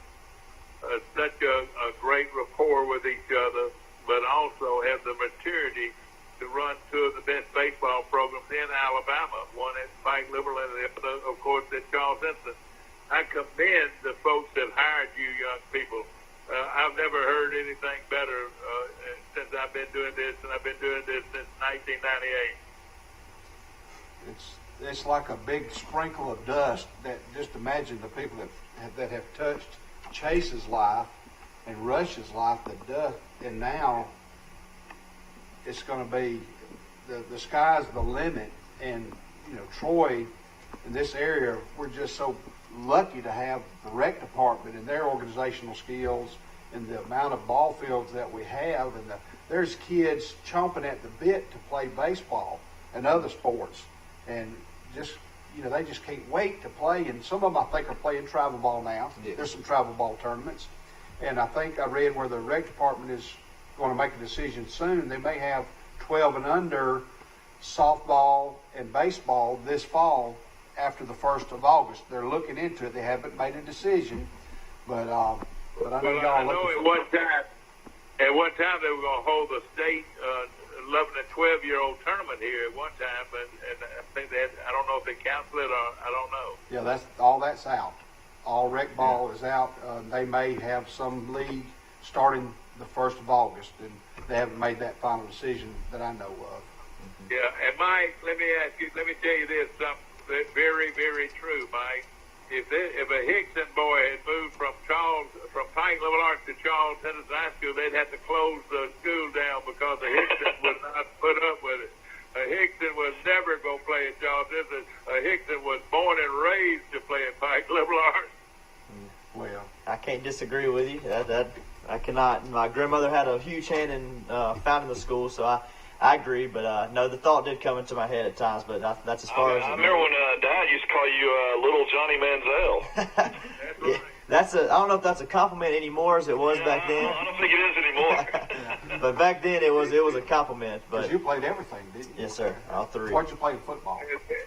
Speaker 2: such a great rapport with each other, but also have the maturity to run two of the best baseball programs in Alabama, one at Pike Liberal and the other, of course, at Charles Henderson. I commend the folks that hired you young people. I've never heard anything better since I've been doing this, and I've been doing this since 1998.
Speaker 1: It's like a big sprinkle of dust. That just imagine the people that have touched Chase's life and Rush's life, the dust, and now it's going to be the sky's the limit. And Troy in this area, we're just so lucky to have the rec department and their organizational skills and the amount of ball fields that we have, and there's kids chomping at the bit to play baseball and other sports, and just they just can't wait to play. And some of them, I think, are playing travel ball now.
Speaker 3: Yeah.
Speaker 1: There's some travel ball tournaments. And I think I read where the rec department is going to make a decision soon. They may have 12 and under softball and baseball this fall after the 1st of August. They're looking into it. They haven't made a decision. But I know
Speaker 2: Well,
Speaker 1: y'all
Speaker 2: I know at one time they were going to hold the state 11 and 12-year-old tournament here at one time, and I think I don't know if they canceled it or I don't know.
Speaker 1: Yeah, that's out. All rec ball is out. They may have some league starting the 1st of August, and they haven't made that final decision that I know of.
Speaker 2: Yeah, and Mike, let me tell you this, something that's very, very true, Mike. If a Hickson boy had moved from Pike Level Arts to Charles Tennessee High School, they'd have to close the school down because a Hickson would not put up with it. A Hickson was never going to play at Charles Tennessee. A Hickson was born and raised to play at Pike Level Arts.
Speaker 1: Well,
Speaker 3: I can't disagree with you. I cannot. My grandmother had a huge hand in founding the school, so I agree. But no, the thought did come into my head at times. But that's as far as
Speaker 5: I remember when Dad used to call you Little Johnny Manziel.
Speaker 2: That's right.
Speaker 3: I don't know if that's a compliment anymore as it was back then.
Speaker 5: I don't think it is anymore.
Speaker 3: But back then it was a compliment.
Speaker 1: because
Speaker 3: But
Speaker 1: you played everything, didn't you?
Speaker 3: yes, sir, all three.
Speaker 1: What'd you play in football?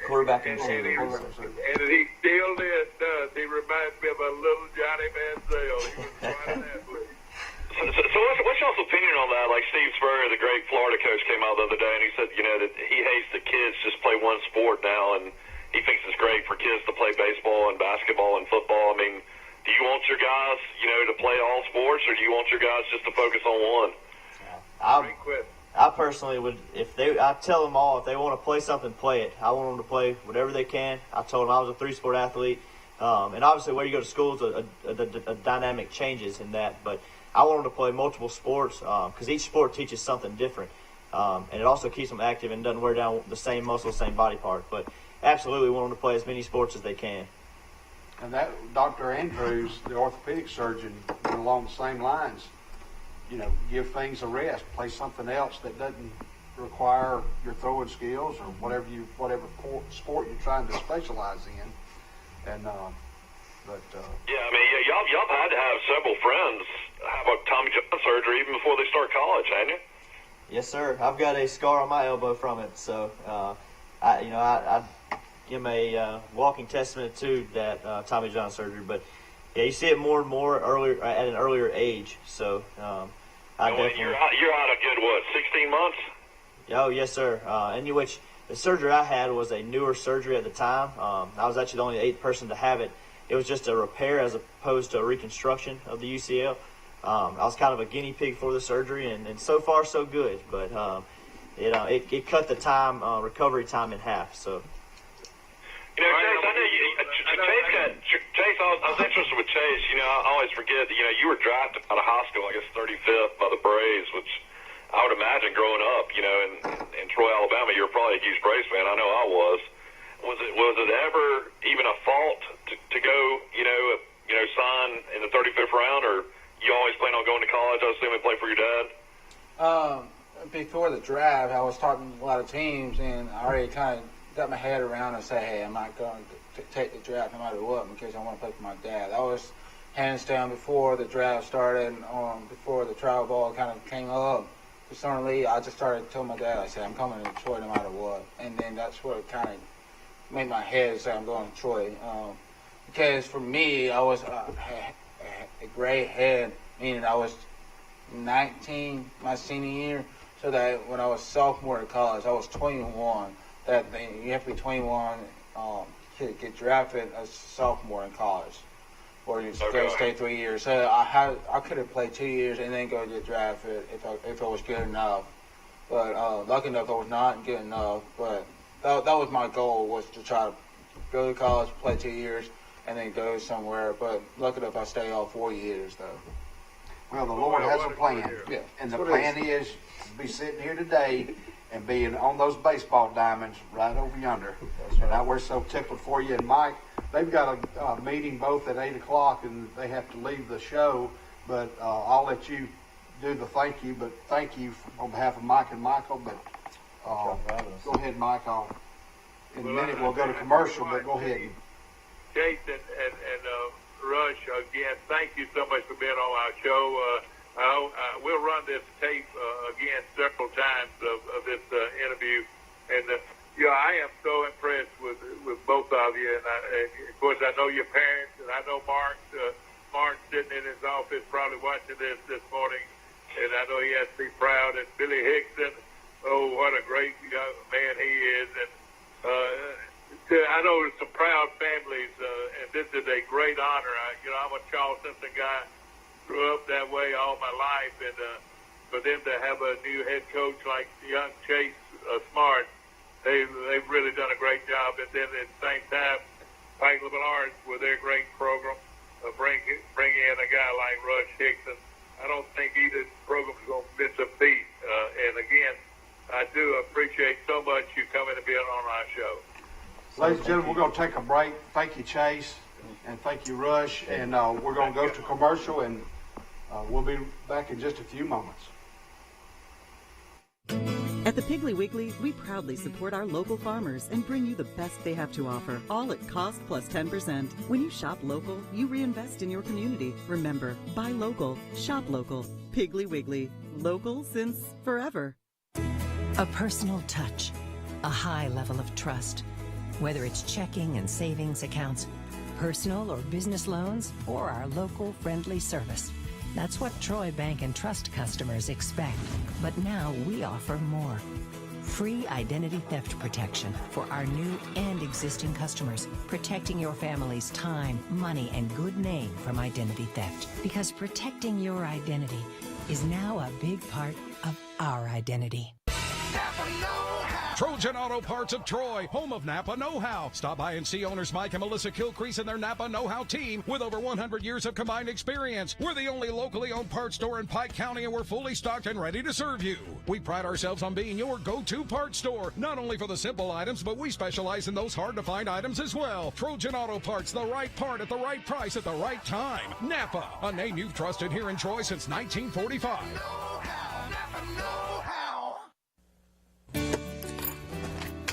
Speaker 3: Quarterback and
Speaker 2: And
Speaker 3: receiver.
Speaker 2: and he still does. He reminds me of a little Johnny Manziel. He was quite an athlete.
Speaker 5: So what's y'all's opinion on that? Like Steve Spurrier, the great Florida coach, came out the other day and he said, that he hates that kids just play one sport now, and he thinks it's great for kids to play baseball and basketball and football. I mean, do you want your guys, to play all sports, or do you want your guys just to focus on one?
Speaker 2: Great question.
Speaker 3: I personally would, I tell them all, if they want to play something, play it. I want them to play whatever they can. I told them I was a 3-sport athlete. And obviously where you go to school, a dynamic changes in that. But I want them to play multiple sports because each sport teaches something different. And it also keeps them active and doesn't wear down the same muscle, same body part. But absolutely want them to play as many sports as they can.
Speaker 1: And that Dr. Andrews, the orthopedic surgeon, went along the same lines. Give things a rest. Play something else that doesn't require your throwing skills or whatever sport you're trying to specialize in. And
Speaker 5: Yeah, I mean, y'all had to have several friends have a Tommy John surgery even before they start college, hadn't you?
Speaker 3: Yes, sir. I've got a scar on my elbow from it, so I give a walking testament to that Tommy John surgery. But yeah, you see it more and more at an earlier age. So
Speaker 5: You're out a good 16 months?
Speaker 3: Oh, yes, sir. In which the surgery I had was a newer surgery at the time. I was actually the only 8th person to have it. It was just a repair as opposed to a reconstruction of the UCL. I was kind of a guinea pig for the surgery, and so far so good. But it cut the recovery time in half. So.
Speaker 5: Chase, I know Chase, I was interested with Chase. I always forget that, you were drafted out of high school, I guess 35th by the Braves, which I would imagine growing up, in Troy, Alabama, you were probably a huge Braves fan. I know I was. Was it ever even a fault to go, sign in the 35th round, or you always plan on going to college? I assume and play for your dad?
Speaker 4: Before the draft, I was talking to a lot of teams, and I already kind of got my head around and say, hey, I'm not going to take the draft no matter what because I want to play for my dad. That was hands down before the draft started, before the travel ball kind of came up. Certainly, I just started telling my dad, I said, I'm coming to Troy no matter what. And then that's what kind of made my head say I'm going to Troy. Because for me, I was a gray head, meaning I was 19 my senior year, so that when I was sophomore in college, I was 21. You have to be 21 to get drafted as a sophomore in college, or you go stay 3 years. So I could have played 2 years and then go get drafted if I was good enough. But lucky enough, I was not good enough. But that was my goal, was to try to go to college, play 2 years, and then go somewhere. But lucky enough, I stayed all 4 years though.
Speaker 1: Well, the Lord has a plan,
Speaker 4: Yeah.
Speaker 1: and the plan is to be sitting here today and being on those baseball diamonds right over yonder. And we're so tickled for you. And Mike, they've got a meeting both at 8 o'clock, and they have to leave the show. But I'll let you do the thank you. But thank you on behalf of Mike and Michael. But go ahead, Mike. in a minute we'll go to commercial, but go ahead.
Speaker 2: Chase and Rush, again, thank you so much for being on our show. We'll run this tape again several times of this interview, and I am so impressed with both of you. And of course, I know your parents, and I know Mark. Mark's sitting in his office probably watching this morning, and I know he has to be proud. And Billy Hickson, oh, what a great young man he is. And I know there's some proud families, and this is a great honor. I'm a Charles Simpson guy, grew up that way all my life, and for them to have a new head coach like young Chase Smart, they've really done a great job. And then at the same time, Pike Liberal Arts with their great program, bring in a guy like Rush Hickson. I don't think either program's going to miss a beat. And again, I do appreciate so much you coming and being on our show.
Speaker 1: Ladies and gentlemen, we're going to take a break. Thank you, Chase, and thank you, Rush. And we're going to go to commercial, and we'll be back in just a few moments.
Speaker 6: At the Piggly Wiggly, we proudly support our local farmers and bring you the best they have to offer, all at cost plus 10%. When you shop local, you reinvest in your community. Remember, buy local, shop local. Piggly Wiggly, local since forever.
Speaker 7: A personal touch, a high level of trust. Whether it's checking and savings accounts, personal or business loans, or our local friendly service. That's what Troy Bank and Trust customers expect. But now we offer more. Free identity theft protection for our new and existing customers, protecting your family's time, money, and good name from identity theft. Because protecting your identity is now a big part of our identity.
Speaker 8: Trojan Auto Parts of Troy, home of Napa know-how. Stop by and see owners Mike and Melissa Kilcrease and their Napa know-how team with over 100 years of combined experience. We're the only locally owned parts store in Pike County, and we're fully stocked and ready to serve you. We pride ourselves on being your go-to parts store, not only for the simple items, but we specialize in those hard-to-find items as well. Trojan Auto Parts, the right part at the right price at the right time. Napa, a name you've trusted here in Troy since 1945.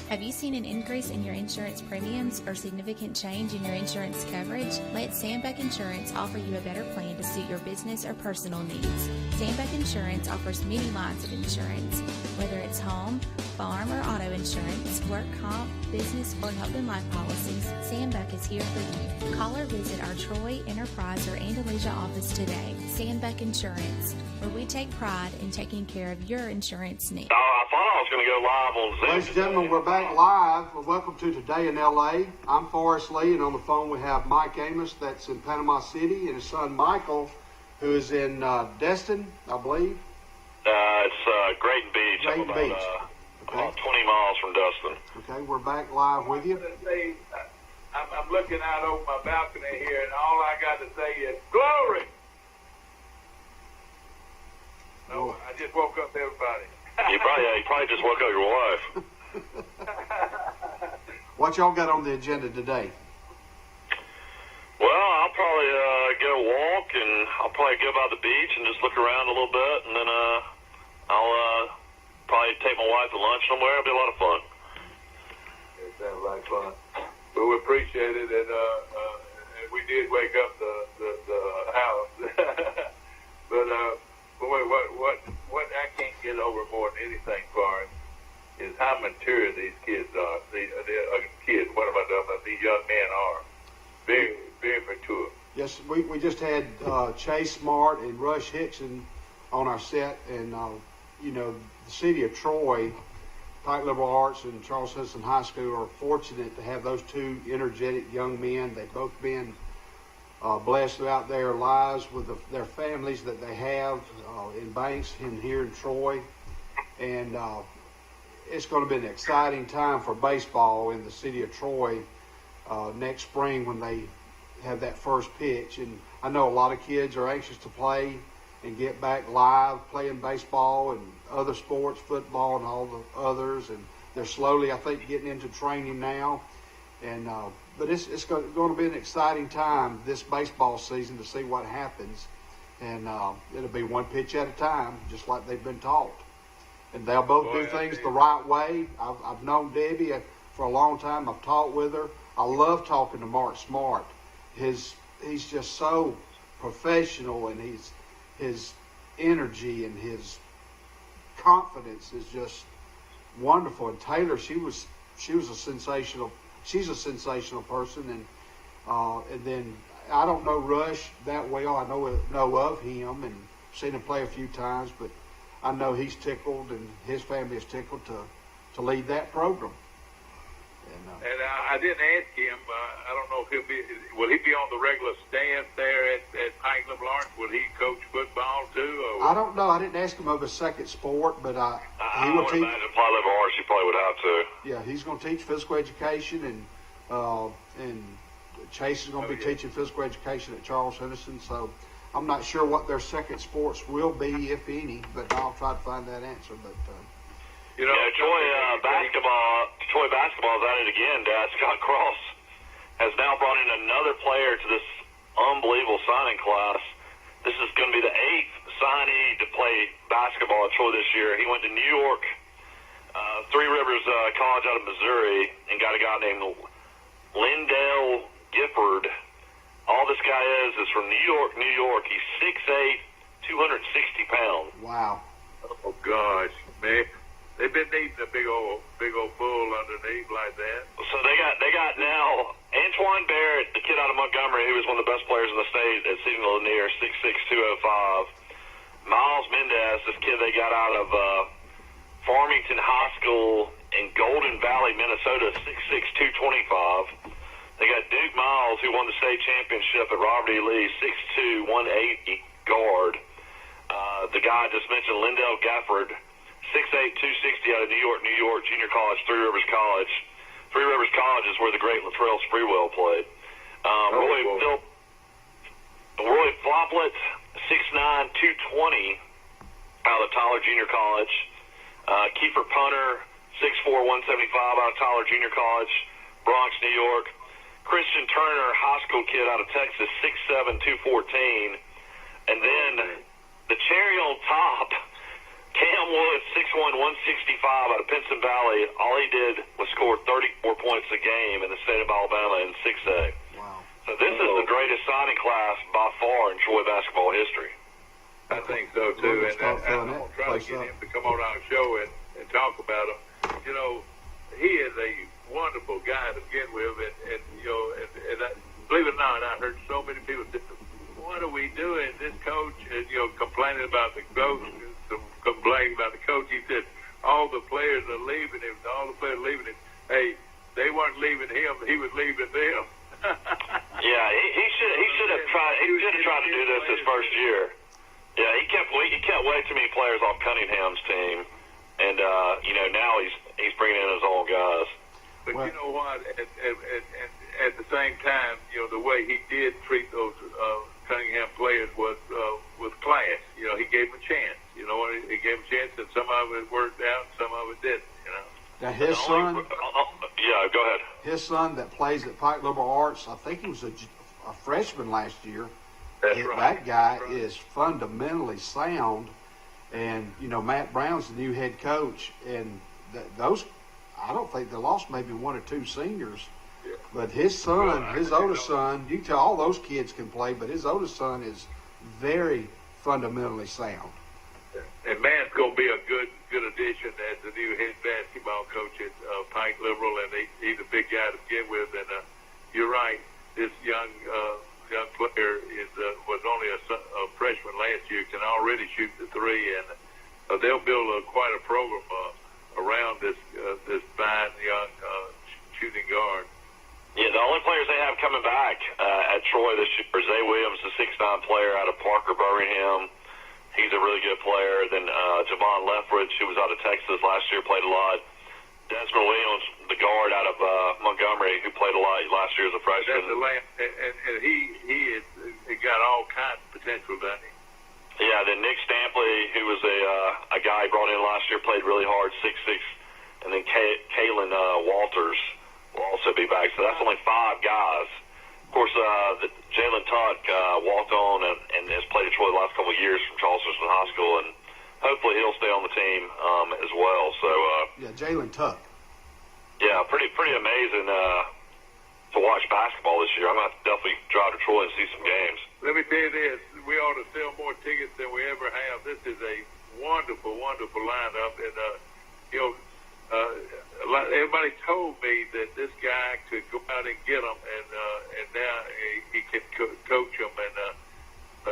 Speaker 9: Have you seen an increase in your insurance premiums or significant change in your insurance coverage? Let Sandback Insurance offer you a better plan to suit your business or personal needs. Sandback Insurance offers many lines of insurance, whether it's home, farm, or auto insurance, work comp, business, or health and life policies. Sandback is here for you. Call or visit our Troy, Enterprise, or Andalusia office today. Sandback Insurance, where we take pride in taking care of your insurance needs.
Speaker 5: I thought I was going to go live on Zoom.
Speaker 1: Ladies and gentlemen, we're back live. Well, welcome to Today in LA. I'm Forrest Lee, and on the phone we have Mike Amos, that's in Panama City, and his son Michael, who is in Destin, I believe.
Speaker 5: It's Grayton Beach.
Speaker 1: Grayton
Speaker 5: I'm
Speaker 1: Beach.
Speaker 5: about 20 miles from Destin.
Speaker 1: Okay, we're back live with you.
Speaker 2: I'm looking out over my balcony here, and all I got to say is glory. No, I just woke up everybody.
Speaker 5: You probably just woke up your wife.
Speaker 1: What y'all got on the agenda today?
Speaker 5: Well, I'll probably get a walk, and I'll probably go by the beach and just look around a little bit, and then I'll probably take my wife to lunch somewhere. It'll be a lot of fun.
Speaker 2: It sounds like fun. But we appreciate it, and we did wake up the house. But what I can't get over more than anything, Forrest, is how mature these kids are. Kids, what am I talking about? These young men are very, very mature.
Speaker 1: Yes, we just had Chase Smart and Rush Hickson on our set, and the city of Troy, Pike Liberal Arts and Charles Hudson High School are fortunate to have those two energetic young men. They've both been blessed throughout their lives with their families that they have in Banks and here in Troy. And it's going to be an exciting time for baseball in the city of Troy next spring when they have that first pitch. And I know a lot of kids are anxious to play and get back live playing baseball and other sports, football and all the others. And they're slowly, I think, getting into training now. And but it's going to be an exciting time this baseball season to see what happens. And it'll be one pitch at a time, just like they've been taught. And they'll both do things the right way. I've known Debbie for a long time. I've talked with her. I love talking to Mark Smart. He's just so professional, and his energy and his confidence is just wonderful. And Taylor, she's a sensational person, and then I don't know Rush that well. I know of him and seen him play a few times, but I know he's tickled and his family is tickled to lead that program.
Speaker 2: And I didn't ask him. I don't know if will he be on the regular staff there at Pike Liberal Arts? Will he coach football too? Or?
Speaker 1: I don't know. I didn't ask him of his second sport, but he will teach.
Speaker 5: Imagine Pike Liberal Arts, he probably would have to.
Speaker 1: Yeah, he's going to teach physical education, and Chase is going to be teaching physical education at Charles Henderson. So I'm not sure what their second sports will be, if any, but I'll try to find that answer. But
Speaker 5: Troy basketball is at it again, Dad. Scott Cross has now brought in another player to this unbelievable signing class. This is going to be the 8th signee to play basketball at Troy this year. He went to New York, Three Rivers College out of Missouri, and got a guy named Lindell Gifford. All this guy is from New York, New York. He's 6'8", 260 pounds.
Speaker 1: Wow.
Speaker 2: Oh, gosh, man. They've been needing a big old bull underneath like that.
Speaker 5: So they got now Antoine Barrett, the kid out of Montgomery, who was one of the best players in the state at Seton Lanier, 6'6", 205. Miles Mendez, this kid they got out of Farmington High School in Golden Valley, Minnesota, 6'6", 225. They got Duke Miles, who won the state championship at Robert E. Lee, 6'2", 180 guard. The guy I just mentioned, Lindell Gafford, 6'8", 260 out of New York, Junior College, Three Rivers College. Three Rivers College is where the great Latrell Sprewell played. Roy Floplet, 6'9", 220 out of Tyler Junior College. Kiefer Punter, 6'4", 175 out of Tyler Junior College, Bronx, New York. Christian Turner, high school kid out of Texas, 6'7", 214. And then the cherry on top, Cam Woods, 6'1", 165 out of Pinson Valley. All he did was score 34 points a game in the state of Alabama in 6A.
Speaker 1: Wow.
Speaker 5: So this is the greatest signing class by far in Troy basketball history.
Speaker 2: I think so, too. And I'm going to try to get him to come on our show and talk about him. You know, he is a wonderful guy to begin with. And believe it or not, I heard so many people say, what are we doing? This coach is, complaining about the coach. Complaining about the coach. He said, all the players are leaving him. Hey, they weren't leaving him. He was leaving them.
Speaker 5: Yeah, he should have tried. He should have tried to do this his first year. Yeah, he kept way too many players off Cunningham's team, and now he's bringing in his own guys.
Speaker 2: But you know what? At the same time, the way he did treat those Cunningham players was with class. He gave them a chance. He gave them a chance, and some of it worked out, some of it didn't.
Speaker 1: Now his son.
Speaker 5: Yeah, go ahead.
Speaker 1: His son that plays at Pike Liberal Arts, I think he was a freshman last year.
Speaker 2: That's right.
Speaker 1: That guy is fundamentally sound, and Matt Brown's the new head coach, and those. I don't think they lost maybe one or two seniors.
Speaker 2: Yeah.
Speaker 1: But his son, his oldest son, you can tell all those kids can play, but his oldest son is very fundamentally sound.
Speaker 2: And Matt's going to be a good addition as the new head basketball coach at Pike Liberal, and he's a big guy to begin with. And you're right, this young player was only a freshman last year, can already shoot the three, and they'll build quite a program around this fine young shooting guard.
Speaker 5: Yeah, the only players they have coming back at Troy this year is Zay Williams, the 6'9" player out of Parker, Birmingham. He's a really good player. Then Javon Lethbridge, who was out of Texas last year, played a lot. Desmond Williams, the guard out of Montgomery, who played a lot last year as a freshman.
Speaker 2: And he got all kinds of potential, doesn't he?
Speaker 5: Yeah, then Nick Stampley, who was a guy he brought in last year, played really hard, 6'6", and then Kalen Walters will also be back. So that's only 5 guys. Of course, Jalen Tuck walked on and has played at Troy the last couple of years from Charleston High School, and hopefully he'll stay on the team as well. So
Speaker 1: Jalen Tuck.
Speaker 5: Yeah, pretty amazing to watch basketball this year. I'm going to definitely drive to Troy and see some games.
Speaker 2: Let me tell you this. We ought to sell more tickets than we ever have. This is a wonderful, wonderful lineup. And, everybody told me that this guy could go out and get them, and now he can coach them. And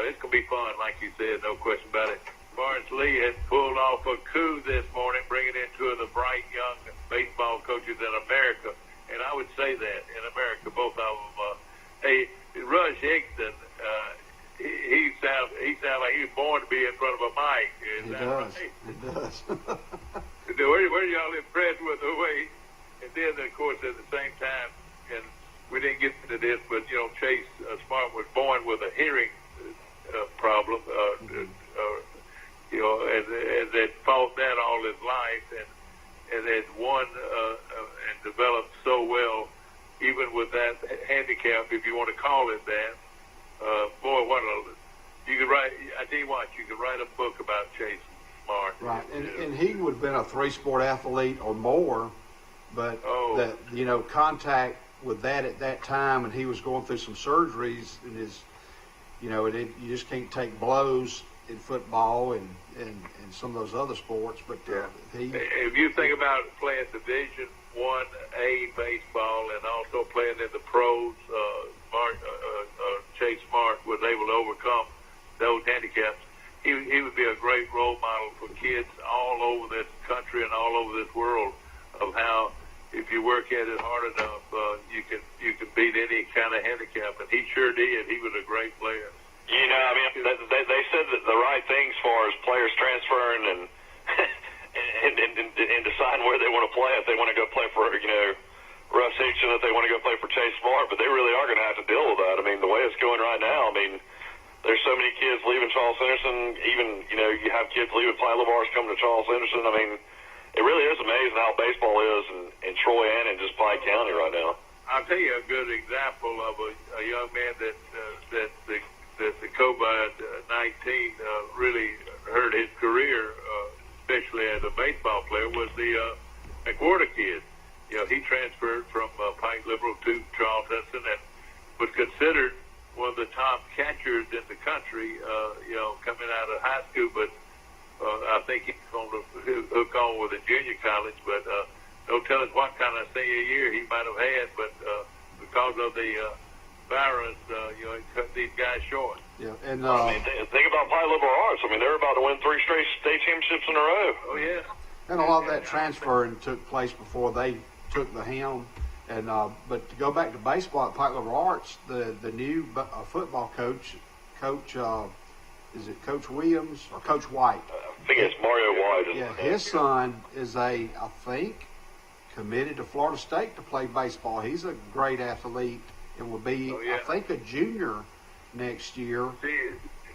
Speaker 2: it's going to be fun, like you said, no question about it. Lawrence Lee has pulled off a coup this morning, bringing in two of the bright young baseball coaches in America. And I would say that in America, both of them. Rush Hickson, he sounds like he was born to be in front of a mic.
Speaker 1: He does.
Speaker 2: Right?
Speaker 1: He does.
Speaker 2: Were y'all impressed with the way? And then, of course, at the same time, and we didn't get into this, but Chase Smart was born with a hearing problem. And they fought that all his life, and had won and developed so well, even with that handicap, if you want to call it that. Boy, you could write. I tell you what, you could write a book about Chase Smart.
Speaker 1: Right, and he would have been a 3-sport athlete or more, but contact with that at that time, and he was going through some surgeries, and you just can't take blows in football and some of those other sports. But
Speaker 2: if you think about playing Division I-A baseball and also playing in the pros, Chase Smart was able to overcome those handicaps. He would be a great role model for kids all over this country and all over this world of how, if you work at it hard enough, you can beat any kind of handicap. And he sure did. He was a great player.
Speaker 5: They said that the right things as far as players transferring and deciding where they want to play. If they want to go play for Russ Hickson, if they want to go play for Chase Smart, but they really are going to have to deal with that. I mean, the way it's going right now. I mean, there's so many kids leaving Charles Henderson. Even you have kids leaving Pine Labar's coming to Charles Henderson. I mean, it really is amazing how baseball is in Troy and in just Pine County right now.
Speaker 2: I'll tell you a good example of a young man that the COVID-19 really hurt his career, especially as a baseball player, was the McWhorter kid. He transferred from Pike Liberal to Charles Henderson and was considered one of the top catchers in the country, coming out of high school. But I think he's going to hook on with a junior college. But no telling what kind of senior year he might have had. But because of the virus, it cut these guys short.
Speaker 1: Yeah, and
Speaker 5: think about Pine Liberal Arts. I mean, they're about to win 3 straight state championships in a row.
Speaker 2: Oh yeah.
Speaker 1: And a lot of that transferring took place before they took the helm. And but to go back to baseball at Pike Liberal Arts, the new football coach, is it Coach Williams or Coach White?
Speaker 5: I think it's Mario White.
Speaker 1: Yeah, his son is I think, committed to Florida State to play baseball. He's a great athlete and will be, I think, a junior next year.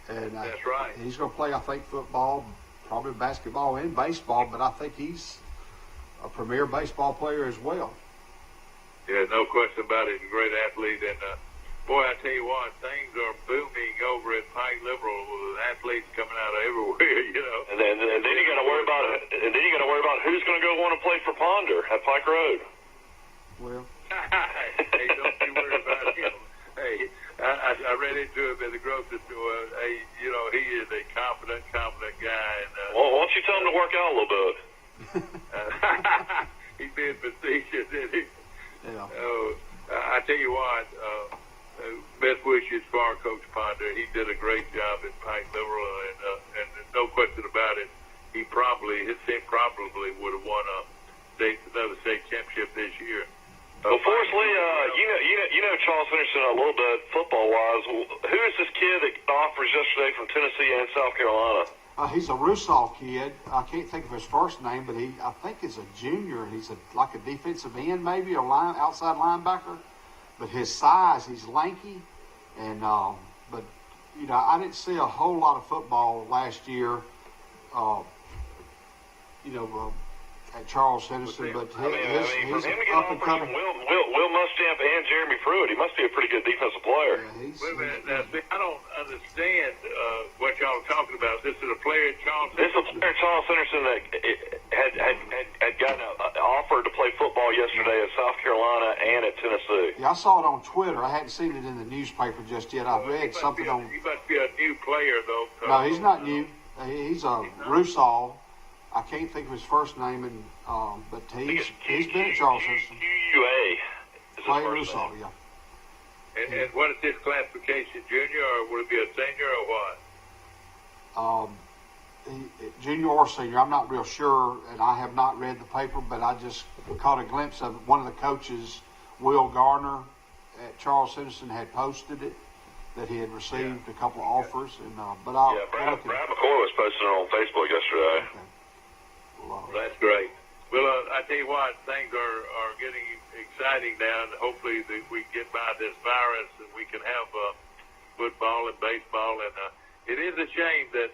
Speaker 1: And
Speaker 2: that's right.
Speaker 1: He's going to play, I think, football, probably basketball and baseball, but I think he's a premier baseball player as well.
Speaker 2: Yeah, no question about it. He's a great athlete. And, boy, I tell you what, things are booming over at Pike Liberal with athletes coming out of everywhere,
Speaker 5: And then you got to worry about it. And then you got to worry about who's going to go want to play for Ponder at Pike Road.
Speaker 1: Well.
Speaker 2: Hey, don't be worried about him. Hey, I ran into him at the grocery store. Hey, he is a confident guy. And,
Speaker 5: well, why don't you tell him to work out a little bit?
Speaker 2: He's being facetious, isn't he?
Speaker 1: Yeah.
Speaker 2: I tell you what, best wishes for Coach Ponder. He did a great job at Pike Liberal, and no question about it, his team probably would have won another state championship this year.
Speaker 5: Well, Forrest Lee, you know Charles Henderson a little bit football-wise. Who is this kid that offers yesterday from Tennessee and South Carolina?
Speaker 1: He's a Rusall kid. I can't think of his first name, but I think is a junior. He's like a defensive end, maybe, or outside linebacker. But his size, he's lanky, and but I didn't see a whole lot of football last year. At Charles Henderson, but he's up and coming.
Speaker 5: Will Muschamp and Jeremy Pruitt. He must be a pretty good defensive player.
Speaker 1: Yeah,
Speaker 2: wait a minute. Now, see, I don't understand what y'all are talking about. This is a player at Charles.
Speaker 5: This is a player at Charles Henderson that had gotten a offered to play football yesterday at South Carolina and at Tennessee.
Speaker 1: Yeah, I saw it on Twitter. I hadn't seen it in the newspaper just yet. I read something on.
Speaker 2: He must be a new player, though.
Speaker 1: No, he's not new. He's a Rusall. I can't think of his first name, but he's been at Charles Henderson.
Speaker 5: QUA is his
Speaker 1: Clay
Speaker 5: first
Speaker 1: Rusall,
Speaker 5: name.
Speaker 1: yeah.
Speaker 2: And what is his classification, junior, or would it be a senior, or what?
Speaker 1: Junior or senior, I'm not real sure, and I have not read the paper, but I just caught a glimpse of it. One of the coaches, Will Garner, at Charles Henderson, had posted it, that he had received a couple of offers. And but I'll
Speaker 5: Brad McCoy was posting it on Facebook yesterday.
Speaker 1: Okay.
Speaker 2: That's great. Well, I tell you what, things are getting exciting now, and hopefully we get by this virus and we can have football and baseball. And it is a shame that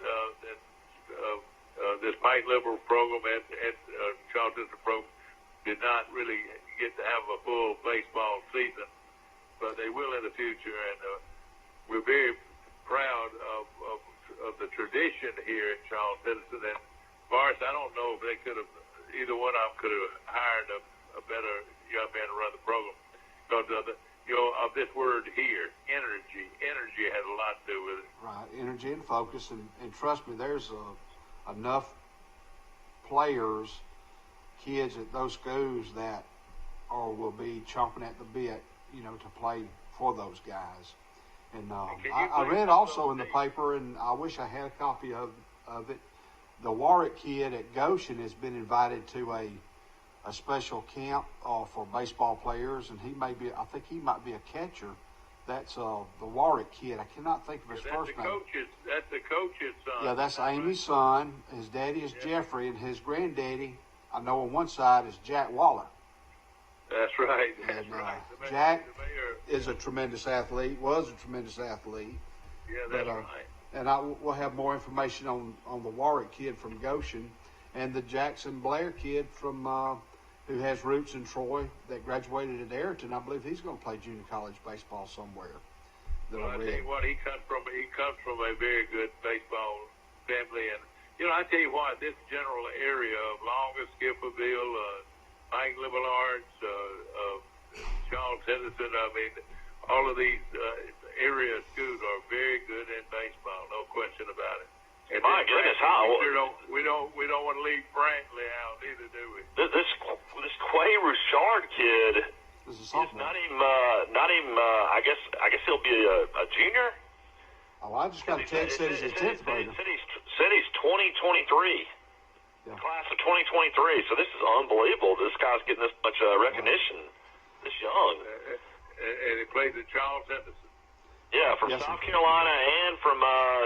Speaker 2: this Pike Liberal program and Charleston program did not really get to have a full baseball season, but they will in the future. And we're very proud of the tradition here in Charles Henderson. And Forrest, I don't know if they could have, either one of them could have hired a better young man to run the program. Because of this word here, energy has a lot to do with it.
Speaker 1: Right, energy and focus, and trust me, there's enough players, kids at those schools that will be chomping at the bit, to play for those guys. And I read also in the paper, and I wish I had a copy of it. The Warwick kid at Goshen has been invited to a special camp for baseball players, and I think he might be a catcher. That's the Warwick kid. I cannot think of his first name.
Speaker 2: That's the coach's son.
Speaker 1: Yeah, that's Amy's son. His daddy is Jeffrey, and his granddaddy, I know on one side, is Jack Waller.
Speaker 2: That's right.
Speaker 1: And Jack is a tremendous athlete, was a tremendous athlete.
Speaker 2: Yeah, that's right.
Speaker 1: And we'll have more information on the Warwick kid from Goshen and the Jackson Blair kid from who has roots in Troy that graduated at Ayrton. I believe he's going to play junior college baseball somewhere.
Speaker 2: Well, I tell you what, he comes from a very good baseball family, and I tell you what, this general area of Longest, Skipperville, Pike Liberal Arts, Charles Henderson, I mean, all of these area schools are very good in baseball, no question about it. And
Speaker 5: my goodness,
Speaker 2: we don't want to leave Brantley out either, do we?
Speaker 5: This Quay Rouchard kid
Speaker 1: is
Speaker 5: not even. I guess he'll be a junior.
Speaker 1: Oh, I just got a text said he's a 10th grader.
Speaker 5: Said he's 2023.
Speaker 1: Yeah.
Speaker 5: Class of 2023. So this is unbelievable. This guy's getting this much recognition this young.
Speaker 2: And he plays at Charles Henderson.
Speaker 5: Yeah, from South Carolina and from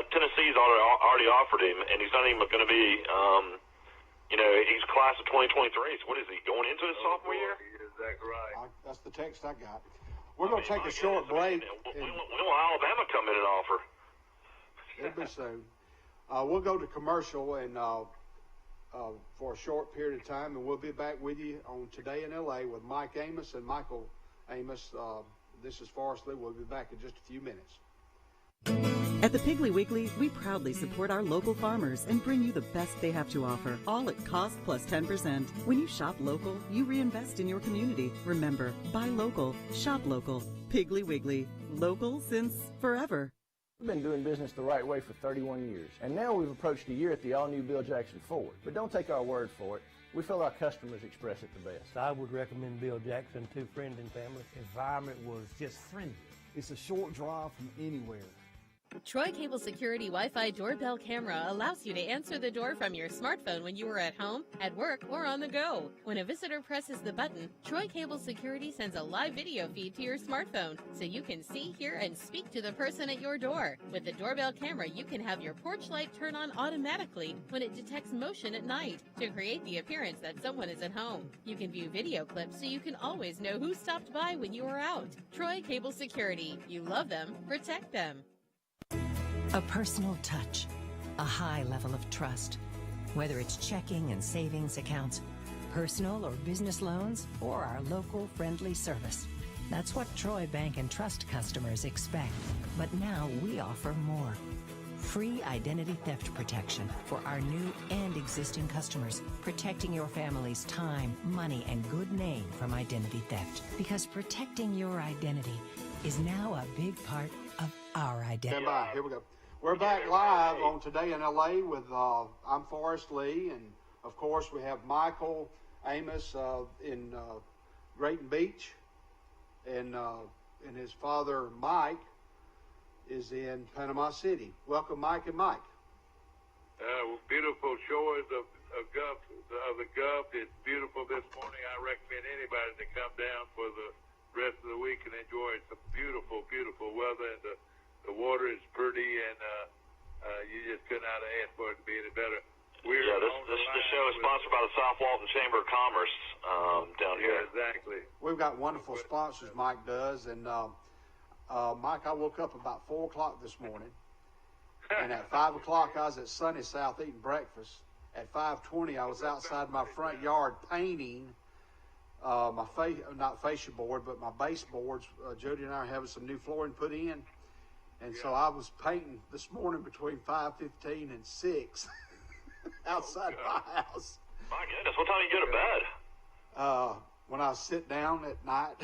Speaker 5: Tennessee's already offered him, and he's not even going to be, he's class of 2023. So what is he, going into his sophomore year?
Speaker 2: Exactly right.
Speaker 1: That's the text I got. We're going to take a short break.
Speaker 5: When will Alabama come in and offer?
Speaker 1: It'll be soon. We'll go to commercial and for a short period of time, and we'll be back with you on Today in L.A. with Mike Amos and Michael Amos. This is Forrest Lee. We'll be back in just a few minutes.
Speaker 6: At the Piggly Wiggly, we proudly support our local farmers and bring you the best they have to offer, all at cost plus 10%. When you shop local, you reinvest in your community. Remember, buy local, shop local. Piggly Wiggly, local since forever.
Speaker 10: We've been doing business the right way for 31 years, and now we've approached a year at the all-new Bill Jackson Ford. But don't take our word for it. We feel our customers express it the best.
Speaker 11: I would recommend Bill Jackson to friends and family. Environment was just friendly.
Speaker 12: It's a short drive from anywhere.
Speaker 13: Troy Cable Security Wi-Fi doorbell camera allows you to answer the door from your smartphone when you are at home, at work, or on the go. When a visitor presses the button, Troy Cable Security sends a live video feed to your smartphone so you can see, hear, and speak to the person at your door. With the doorbell camera, you can have your porch light turn on automatically when it detects motion at night to create the appearance that someone is at home. You can view video clips so you can always know who stopped by when you are out. Troy Cable Security. You love them, protect them.
Speaker 7: A personal touch, a high level of trust. Whether it's checking and savings accounts, personal or business loans, or our local friendly service. That's what Troy Bank and Trust customers expect. But now we offer more. Free identity theft protection for our new and existing customers, protecting your family's time, money, and good name from identity theft. Because protecting your identity is now a big part of our identity.
Speaker 1: Stand by. Here we go. We're back live on Today in LA with, I'm Forrest Lee, and of course we have Michael Amos in Drayton Beach, and his father Mike is in Panama City. Welcome, Mike and Mike.
Speaker 2: Beautiful shores of the Gulf. It's beautiful this morning. I recommend anybody to come down for the rest of the week and enjoy some beautiful, beautiful weather. And the water is pretty, and you just could not ask for it to be any better.
Speaker 5: This show is sponsored by the South Walton Chamber of Commerce down here.
Speaker 2: Exactly.
Speaker 1: We've got wonderful sponsors, Mike does, and Mike, I woke up about 4 o'clock this morning, and at 5 o'clock I was at Sunny South eating breakfast. At 5:20 I was outside my front yard painting my not fascia board, but my baseboards. Jody and I are having some new flooring put in, and so I was painting this morning between 5:15 and 6 outside my house.
Speaker 5: My goodness, what time do you go to bed?
Speaker 1: When I sit down at night,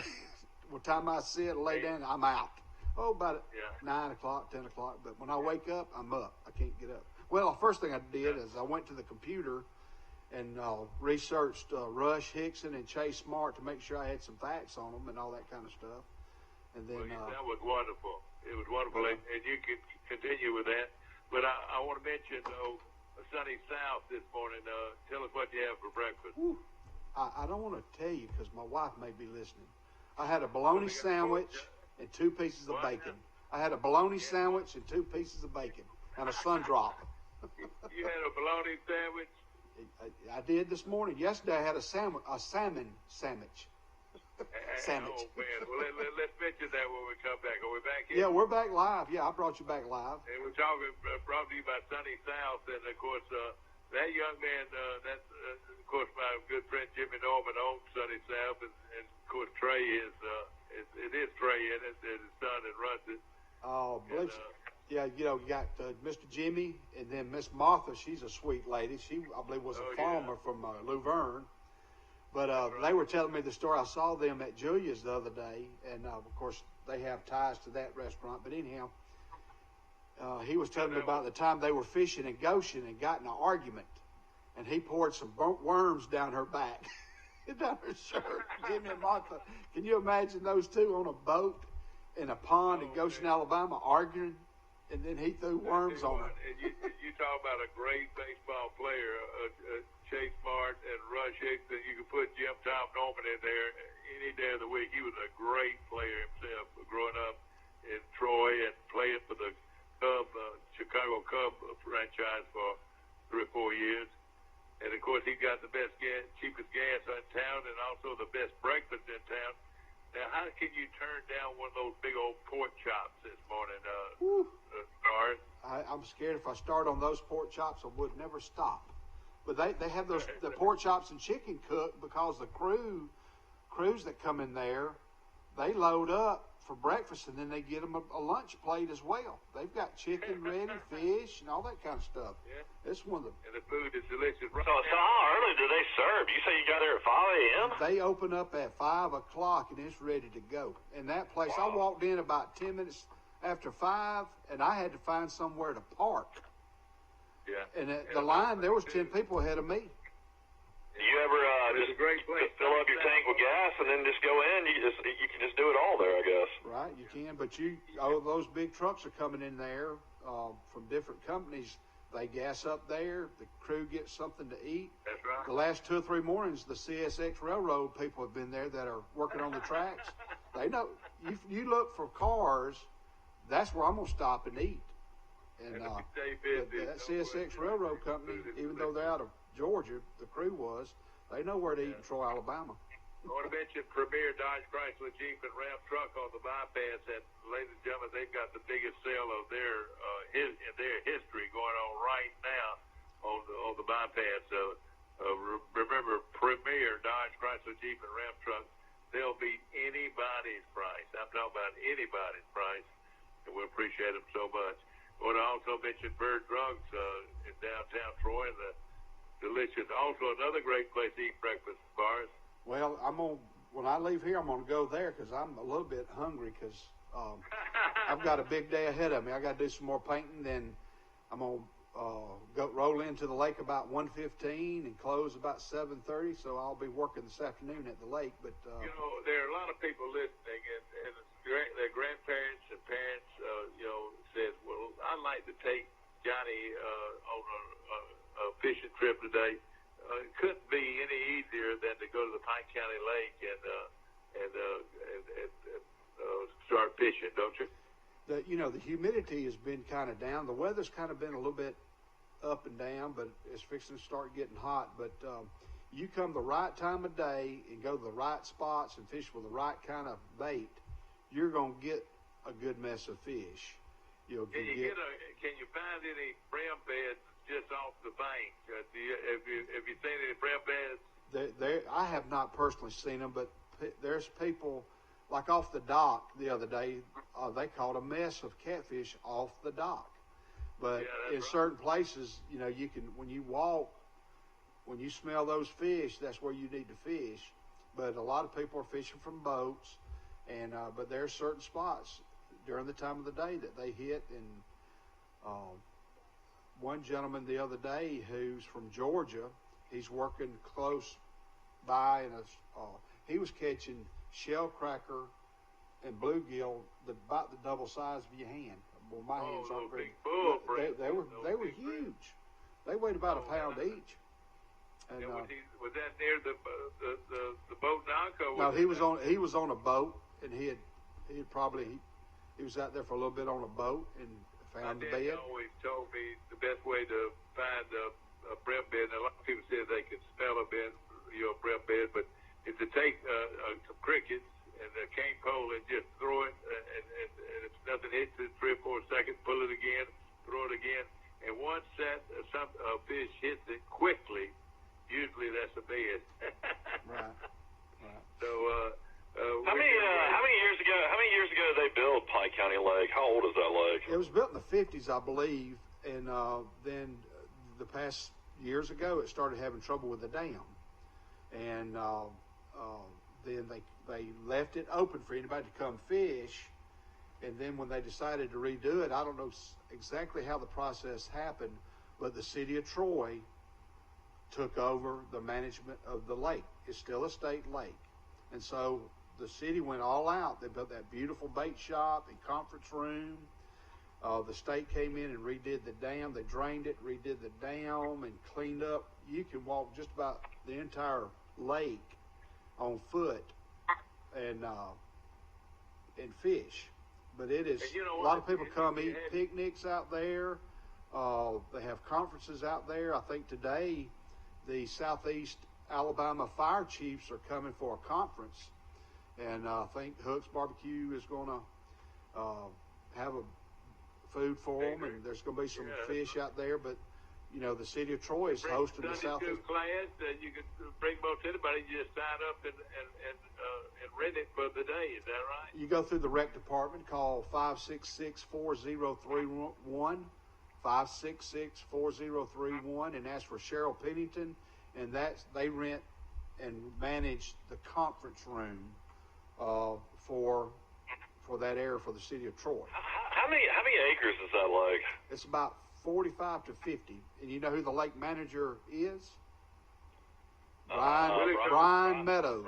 Speaker 1: what time I sit and lay down, I'm out. Oh, about 9 o'clock, 10 o'clock. But when I wake up, I'm up. I can't get up. Well, the first thing I did is I went to the computer and researched Rush, Hickson, and Chase Smart to make sure I had some facts on them and all that kind of stuff. And then
Speaker 2: that was wonderful. It was wonderful, and you can continue with that. But I want to mention, Sunny South this morning. Tell us what you have for breakfast.
Speaker 1: I don't want to tell you because my wife may be listening. I had a bologna sandwich and 2 pieces of bacon. I had a bologna sandwich and 2 pieces of bacon and a sun drop.
Speaker 2: You had a bologna sandwich?
Speaker 1: I did this morning. Yesterday I had a salmon sandwich. Sandwich.
Speaker 2: Oh, man. Well, let's mention that when we come back. Are we back here?
Speaker 1: Yeah, we're back live. Yeah, I brought you back live.
Speaker 2: And we're talking, brought to you by Sunny South. And, of course, that young man, that's, of course, my good friend Jimmy Norman owns Sunny South. And of course, Trey is, it is Trey in it, and his son that runs it.
Speaker 1: Oh, bless you. Yeah, you got Mr. Jimmy, and then Miss Martha. She's a sweet lady. She, I believe, was a farmer from Luverne. But they were telling me the story. I saw them at Julia's the other day, and of course they have ties to that restaurant. But anyhow, he was telling me about the time they were fishing in Goshen and got in an argument, and he poured some burnt worms down her back, down her shirt. Jimmy and Martha, can you imagine those two on a boat in a pond in Goshen, Alabama, arguing? And then he threw worms on her.
Speaker 2: And you talk about a great baseball player, Chase Smart and Rush Hickson. You could put Tom Norman in there any day of the week. He was a great player himself, growing up in Troy and playing for the Chicago Cub franchise for 3 or 4 years. And of course, he got the best cheapest gas in town, and also the best breakfast in town. Now, how can you turn down one of those big old pork chops this morning, Stars?
Speaker 1: I'm scared if I start on those pork chops, I would never stop. But they have the pork chops and chicken cooked because the crews that come in there, they load up for breakfast, and then they get them a lunch plate as well. They've got chicken ready, fish, and all that kind of stuff.
Speaker 2: Yeah.
Speaker 1: It's one of the...
Speaker 2: And the food is delicious.
Speaker 5: So how early do they serve? You say you got there at 5 a.m.?
Speaker 1: They open up at 5 o'clock, and it's ready to go. And that place, I walked in about 10 minutes after 5, and I had to find somewhere to park.
Speaker 2: Yeah.
Speaker 1: And the line, there was 10 people ahead of me.
Speaker 5: Do you ever
Speaker 2: it's a great place.
Speaker 5: Just fill up your tank with gas and then just go in? You can just do it all there, I guess.
Speaker 1: Right, you can. But those big trucks are coming in there from different companies. They gas up there. The crew gets something to eat.
Speaker 2: That's right.
Speaker 1: The last 2 or 3 mornings, the CSX Railroad people have been there that are working on the tracks. They know. You look for cars, that's where I'm going to stop and eat. And that CSX Railroad company, even though they're out of Georgia, the crew was, they know where to eat in Troy, Alabama.
Speaker 2: I want to mention Premier Dodge Chrysler Jeep and Ram truck on the bypass. And ladies and gentlemen, they've got the biggest sale of their history going on right now on the bypass. Remember, Premier Dodge Chrysler Jeep and Ram trucks, they'll beat anybody's price. I'm talking about anybody's price, and we appreciate them so much. want to also mention Bird Drugs in downtown Troy, and the delicious. Also, another great place to eat breakfast bars.
Speaker 1: Well, when I leave here, I'm gonna go there because I'm a little bit hungry because I've got a big day ahead of me. I got to do some more painting. Then I'm gonna go roll into the lake about 1:15 and close about 7:30. So I'll be working this afternoon at the lake. But
Speaker 2: there are a lot of people listening, and their grandparents and parents, said, "Well, I'd like to take Johnny on a fishing trip today." It couldn't be any easier than to go to the Pike County Lake and start fishing, don't you?
Speaker 1: The humidity has been kind of down. The weather's kind of been a little bit up and down, but it's fixing to start getting hot. But you come the right time of day and go to the right spots and fish with the right kind of bait, you're going to get a good mess of fish.
Speaker 2: Can you find any brim beds just off the bank? Have you seen any brim beds?
Speaker 1: I have not personally seen them, but there's people like off the dock the other day. They caught a mess of catfish off the dock. But in certain places, you can, when you walk, when you smell those fish, that's where you need to fish. But a lot of people are fishing from boats, and but there are certain spots during the time of the day that they hit. And one gentleman the other day who's from Georgia, he's working close by, and he was catching shell cracker and bluegill about the double size of your hand. Well, my hands aren't very big. They were huge. They weighed about a pound each. And
Speaker 2: was that near the boat dock?
Speaker 1: No, he was on a boat, and he was out there for a little bit on a boat and found the bed.
Speaker 2: He always told me the best way to find a brim bed. And a lot of people said they could smell a bed, a brim bed, but is to take some crickets and a cane pole and just throw it, and if nothing hits it, 3 or 4 seconds, pull it again, throw it again, and once that some fish hits it quickly, usually that's a bed.
Speaker 1: Right.
Speaker 5: So, how many years ago did they build Pike County Lake? How old is that lake?
Speaker 1: It was built in the 50s, I believe, and then the past years ago, it started having trouble with the dam, and then they left it open for anybody to come fish. And then when they decided to redo it, I don't know exactly how the process happened, but the city of Troy took over the management of the lake. It's still a state lake. And so the city went all out. They built that beautiful bait shop and conference room. The state came in and redid the dam. They drained it, redid the dam, and cleaned up. You can walk just about the entire lake on foot and fish. But it is, a lot of people come eat picnics out there. They have conferences out there. I think today the Southeast Alabama Fire Chiefs are coming for a conference. And I think Hook's Barbecue is going to have a food for them, and there's going to be some fish out there. But, the city of Troy is hosting the Southeast.
Speaker 2: Class, you can bring boats to anybody. You just sign up and rent it for the day. Is that right?
Speaker 1: You go through the rec department, call 566-4031, 566-4031, and ask for Cheryl Pennington, and they rent and manage the conference room for that area for the city of Troy.
Speaker 5: How many acres is that lake?
Speaker 1: It's about 45 to 50. And you know who the lake manager is? Brian Meadows.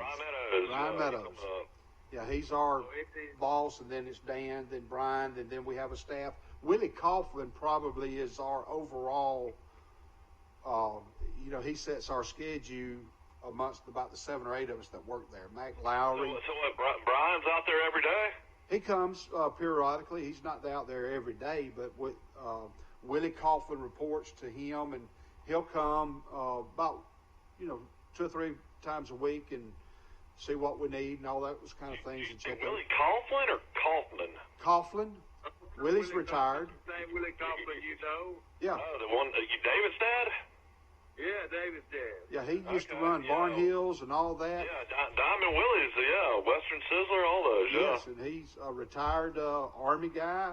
Speaker 1: Brian Meadows. Yeah, he's our boss, and then it's Dan, then Brian, and then we have a staff. Willie Coughlin probably is our overall, he sets our schedule amongst about the 7 or 8 of us that work there. Mac Lowry.
Speaker 5: So what, Brian's out there every day?
Speaker 1: He comes periodically. He's not out there every day, but Willie Coughlin reports to him, and he'll come about 2 or 3 times a week and see what we need and all those kind of things. And check
Speaker 5: Willie Coughlin or Kaufman?
Speaker 1: Coughlin. Willie's retired.
Speaker 2: Same Willie Coughlin,
Speaker 1: Yeah.
Speaker 5: Oh, the one, David's dad?
Speaker 2: Yeah, David's dad.
Speaker 1: Yeah, he used to run Barn Hills and all that.
Speaker 5: Yeah, Diamond Willie's, Western Sizzler, all those,
Speaker 1: Yes, and he's a retired Army guy.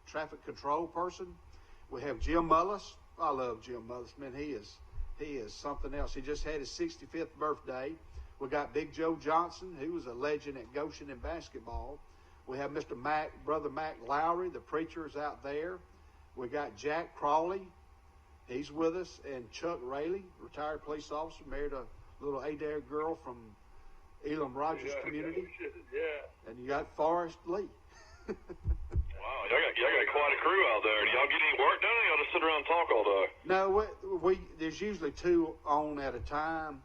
Speaker 1: traffic control person. We have Jim Mullis. I love Jim Mullis, man. He is something else. He just had his 65th birthday. We got Big Joe Johnson, who was a legend at Goshen in basketball. We have Mr. Brother Mac Lowry, the preacher, is out there. We got Jack Crawley. He's with us. And Chuck Rayleigh, retired police officer, married a little Adair girl from Elam Rogers community.
Speaker 2: Yeah.
Speaker 1: And you got Forrest Lee.
Speaker 5: Wow, y'all got quite a crew out there. Do y'all get any work done, or y'all just sit around and talk all day?
Speaker 1: No, there's usually two on at a time,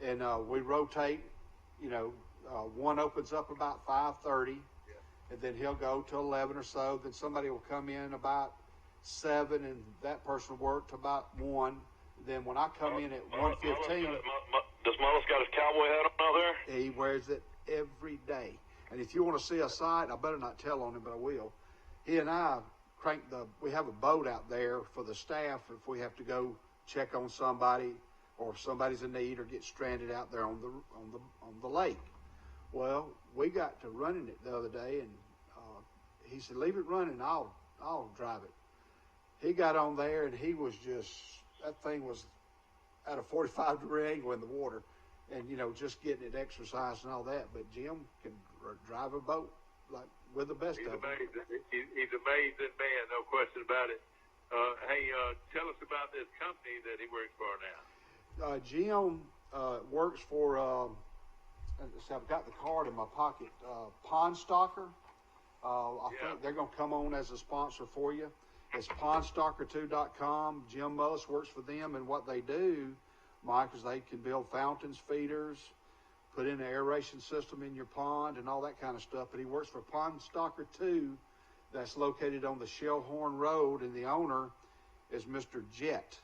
Speaker 1: and we rotate. You know, one opens up about 5:30, and then he'll go to 11 or so. Then somebody will come in about 7, and that person will work to about 1. Then when I come in at 1:15,
Speaker 5: does Mullis got his cowboy hat on out there?
Speaker 1: he wears it every day. And if you want to see a sight, I better not tell on him, but I will. He and I we have a boat out there for the staff if we have to go check on somebody, or if somebody's in need or get stranded out there on the lake. Well, we got to running it the other day, and he said, "Leave it running, I'll drive it." He got on there, and he was that thing was at a 45-degree angle in the water, and just getting it exercised and all that. But Jim can drive a boat like with the best of them.
Speaker 2: He's an amazing man, no question about it. Hey, tell us about this company that he works for now.
Speaker 1: Jim works for, I've got the card in my pocket, Pond Stalker. I think they're going to come on as a sponsor for you. It's pondstalker2.com. Jim Mullis works for them, and what they do, Mike, is they can build fountains, feeders, put in an aeration system in your pond and all that kind of stuff. But he works for Pond Stalker 2, that's located on the Shellhorn Road, and the owner is Mr. Jet.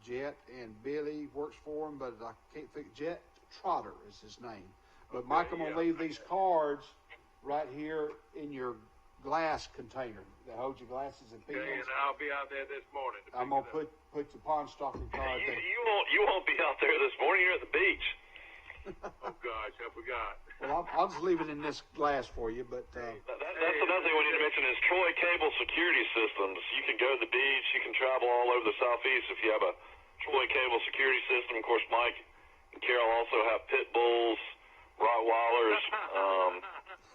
Speaker 1: Jet and Billy works for him, but I can't think. Jet Trotter is his name. But Mike, I'm going to leave these cards right here in your glass container that holds your glasses and peels.
Speaker 2: Okay, and I'll be out there this morning.
Speaker 1: I'm going to put the Pond Stalker card there.
Speaker 5: You won't be out there this morning. You're at the beach.
Speaker 2: Oh, gosh, I forgot.
Speaker 1: Well, I'll just leave it in this glass for you, but...
Speaker 5: That's another thing we need to mention is Troy Cable Security Systems. You can go to the beach. You can travel all over the Southeast if you have a Troy Cable Security System. Of course, Mike and Carol also have pit bulls, Rottweilers.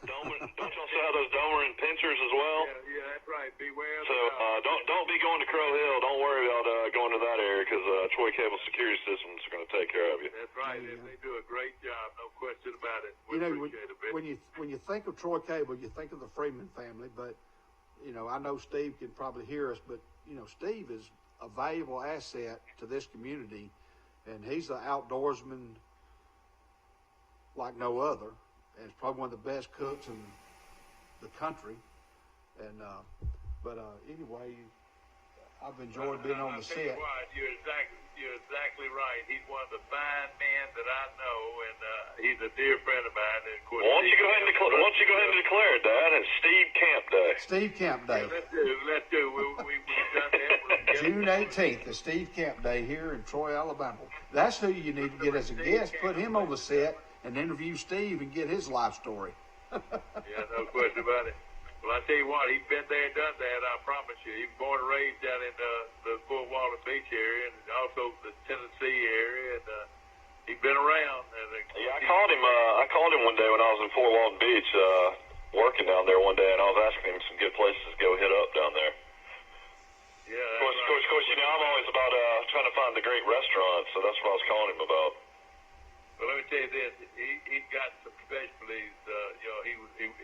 Speaker 5: Don't you also have those Doberman pinchers as well?
Speaker 2: Yeah, that's right. Beware.
Speaker 5: So don't be going to Crow Hill. Don't worry about going to that area, because Troy Cable Security Systems are going to take care of you.
Speaker 2: That's right. They do a great job. No question about it. We appreciate it.
Speaker 1: When you think of Troy Cable, you think of the Freeman family. But I know Steve can probably hear us, but Steve is a valuable asset to this community, and he's an outdoorsman like no other. And it's probably one of the best cooks in the country. And anyway, I've enjoyed being on the set.
Speaker 2: You're exactly right. He's one of the fine men that I know, and he's a dear friend of mine. And of course,
Speaker 5: why don't you go ahead and declare it, Dad? It's Steve Camp Day.
Speaker 1: Steve Camp Day.
Speaker 2: Yeah, let's do. We've done that.
Speaker 1: June 18th is Steve Camp Day here in Troy, Alabama. That's who you need to get as a guest. Put him on the set and interview Steve and get his life story.
Speaker 2: Yeah, no question about it. Well, I tell you what, he's been there and done that, I promise you. He's born and raised down in the Fort Walton Beach area, and also the Tennessee area, and he's been around.
Speaker 5: I called him one day when I was in Fort Walton Beach, working down there one day, and I was asking him some good places to go hit up down there.
Speaker 2: Yeah,
Speaker 5: of course, I'm always about trying to find the great restaurants, so that's what I was calling him about.
Speaker 2: Well, let me tell you this. He got some specialties.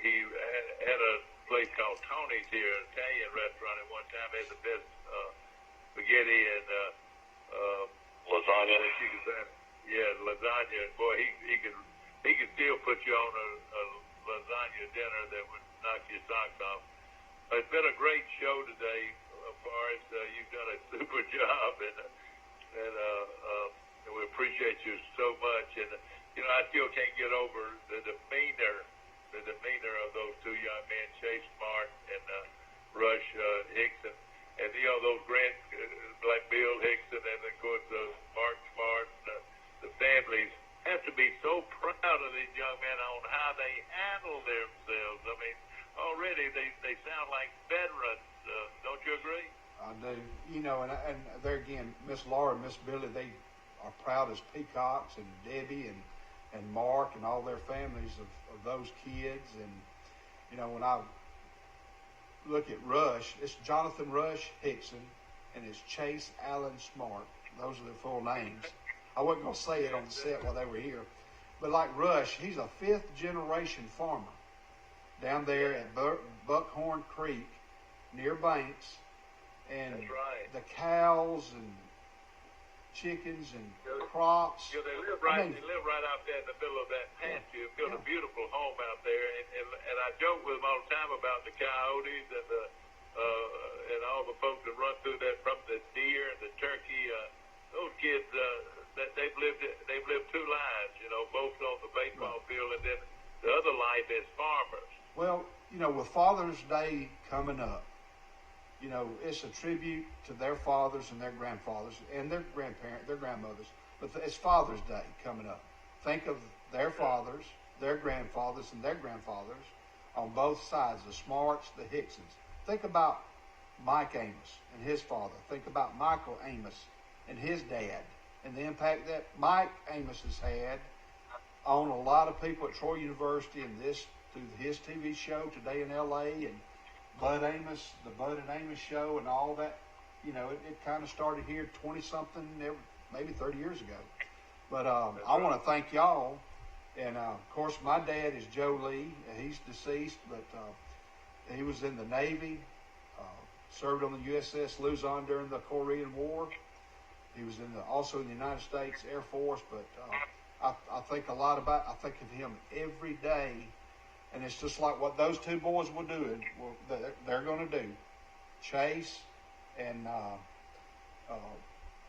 Speaker 2: He had a place called Tony's here, an Italian restaurant at one time. They had the best spaghetti and
Speaker 5: lasagna.
Speaker 2: Yeah, lasagna. Boy, he could still put you on a lasagna dinner that would knock your socks off. It's been a great show today, Forrest. You've done a super job, and we appreciate you so much. And I still can't get over the demeanor of those two young men, Chase Smart and Rush Hickson, and those grand like Bill Hickson, and of course Mark Smart. The families have to be so proud of these young men on how they handle themselves. I mean, already they sound like veterans. Don't you agree?
Speaker 1: I do. You know, and there again, Miss Laura and Miss Billy, they are proud as peacocks, and Debbie and Mark and all their families of those kids. And, you know, when I look at Rush, it's Jonathan Rush Hickson, and it's Chase Allen Smart. Those are their full names. I wasn't going to say it on the set while they were here. But like Rush, he's a fifth-generation farmer down there at Buckhorn Creek near Banks. And
Speaker 2: That's right.
Speaker 1: the cows and chickens and crops.
Speaker 2: Yeah, they live right out there in the middle of that pasture. Built a beautiful home out there, and I joke with them all the time about the coyotes and all the folks that run through that, from the deer and the turkey. Those kids, they've lived two lives, you know, both on the baseball field and then the other life as farmers.
Speaker 1: Well, you know, with Father's Day coming up, you know, it's a tribute to their fathers and their grandfathers and their grandparents, their grandmothers. But it's Father's Day coming up. Think of their fathers, their grandfathers, and their grandfathers on both sides, the Smarts, the Hicksons. Think about Mike Amos and his father. Think about Michael Amos and his dad, and the impact that Mike Amos has had on a lot of people at Troy University, and this through his TV show Today in L.A. and Bud Amos, the Bud and Amos show, and all that. You know, it kind of started here 20-something, maybe 30 years ago. But I want to thank y'all. And, of course, my dad is Joe Lee. He's deceased, but he was in the Navy, served on the USS Luzon during the Korean War. He was also in the United States Air Force. But I think a lot about, I think of him every day. And it's just like what those two boys were doing, they're going to do. Chase and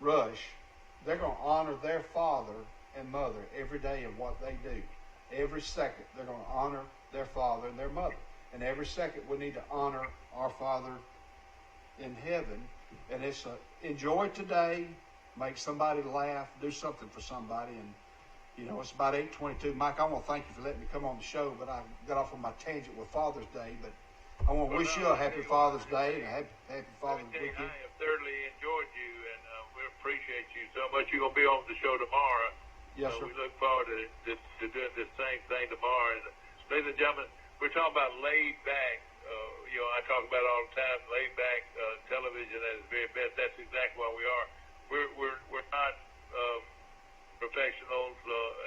Speaker 1: Rush, they're going to honor their father and mother every day of what they do. Every second, they're going to honor their father and their mother. And every second, we need to honor our Father in heaven. And it's enjoy today, make somebody laugh, do something for somebody. And you know, it's about 8:22. Mike, I want to thank you for letting me come on the show, but I got off on my tangent with Father's Day. But I want to wish you a happy Father's Day and a happy Father's weekend.
Speaker 2: I have thoroughly enjoyed you, and we appreciate you so much. You're going to be on the show tomorrow.
Speaker 1: Yes, sir.
Speaker 2: We look forward to doing the same thing tomorrow. And, ladies and gentlemen, we're talking about laid back. You know, I talk about it all the time, laid back television at its very best. That's exactly what we are. We're not professionals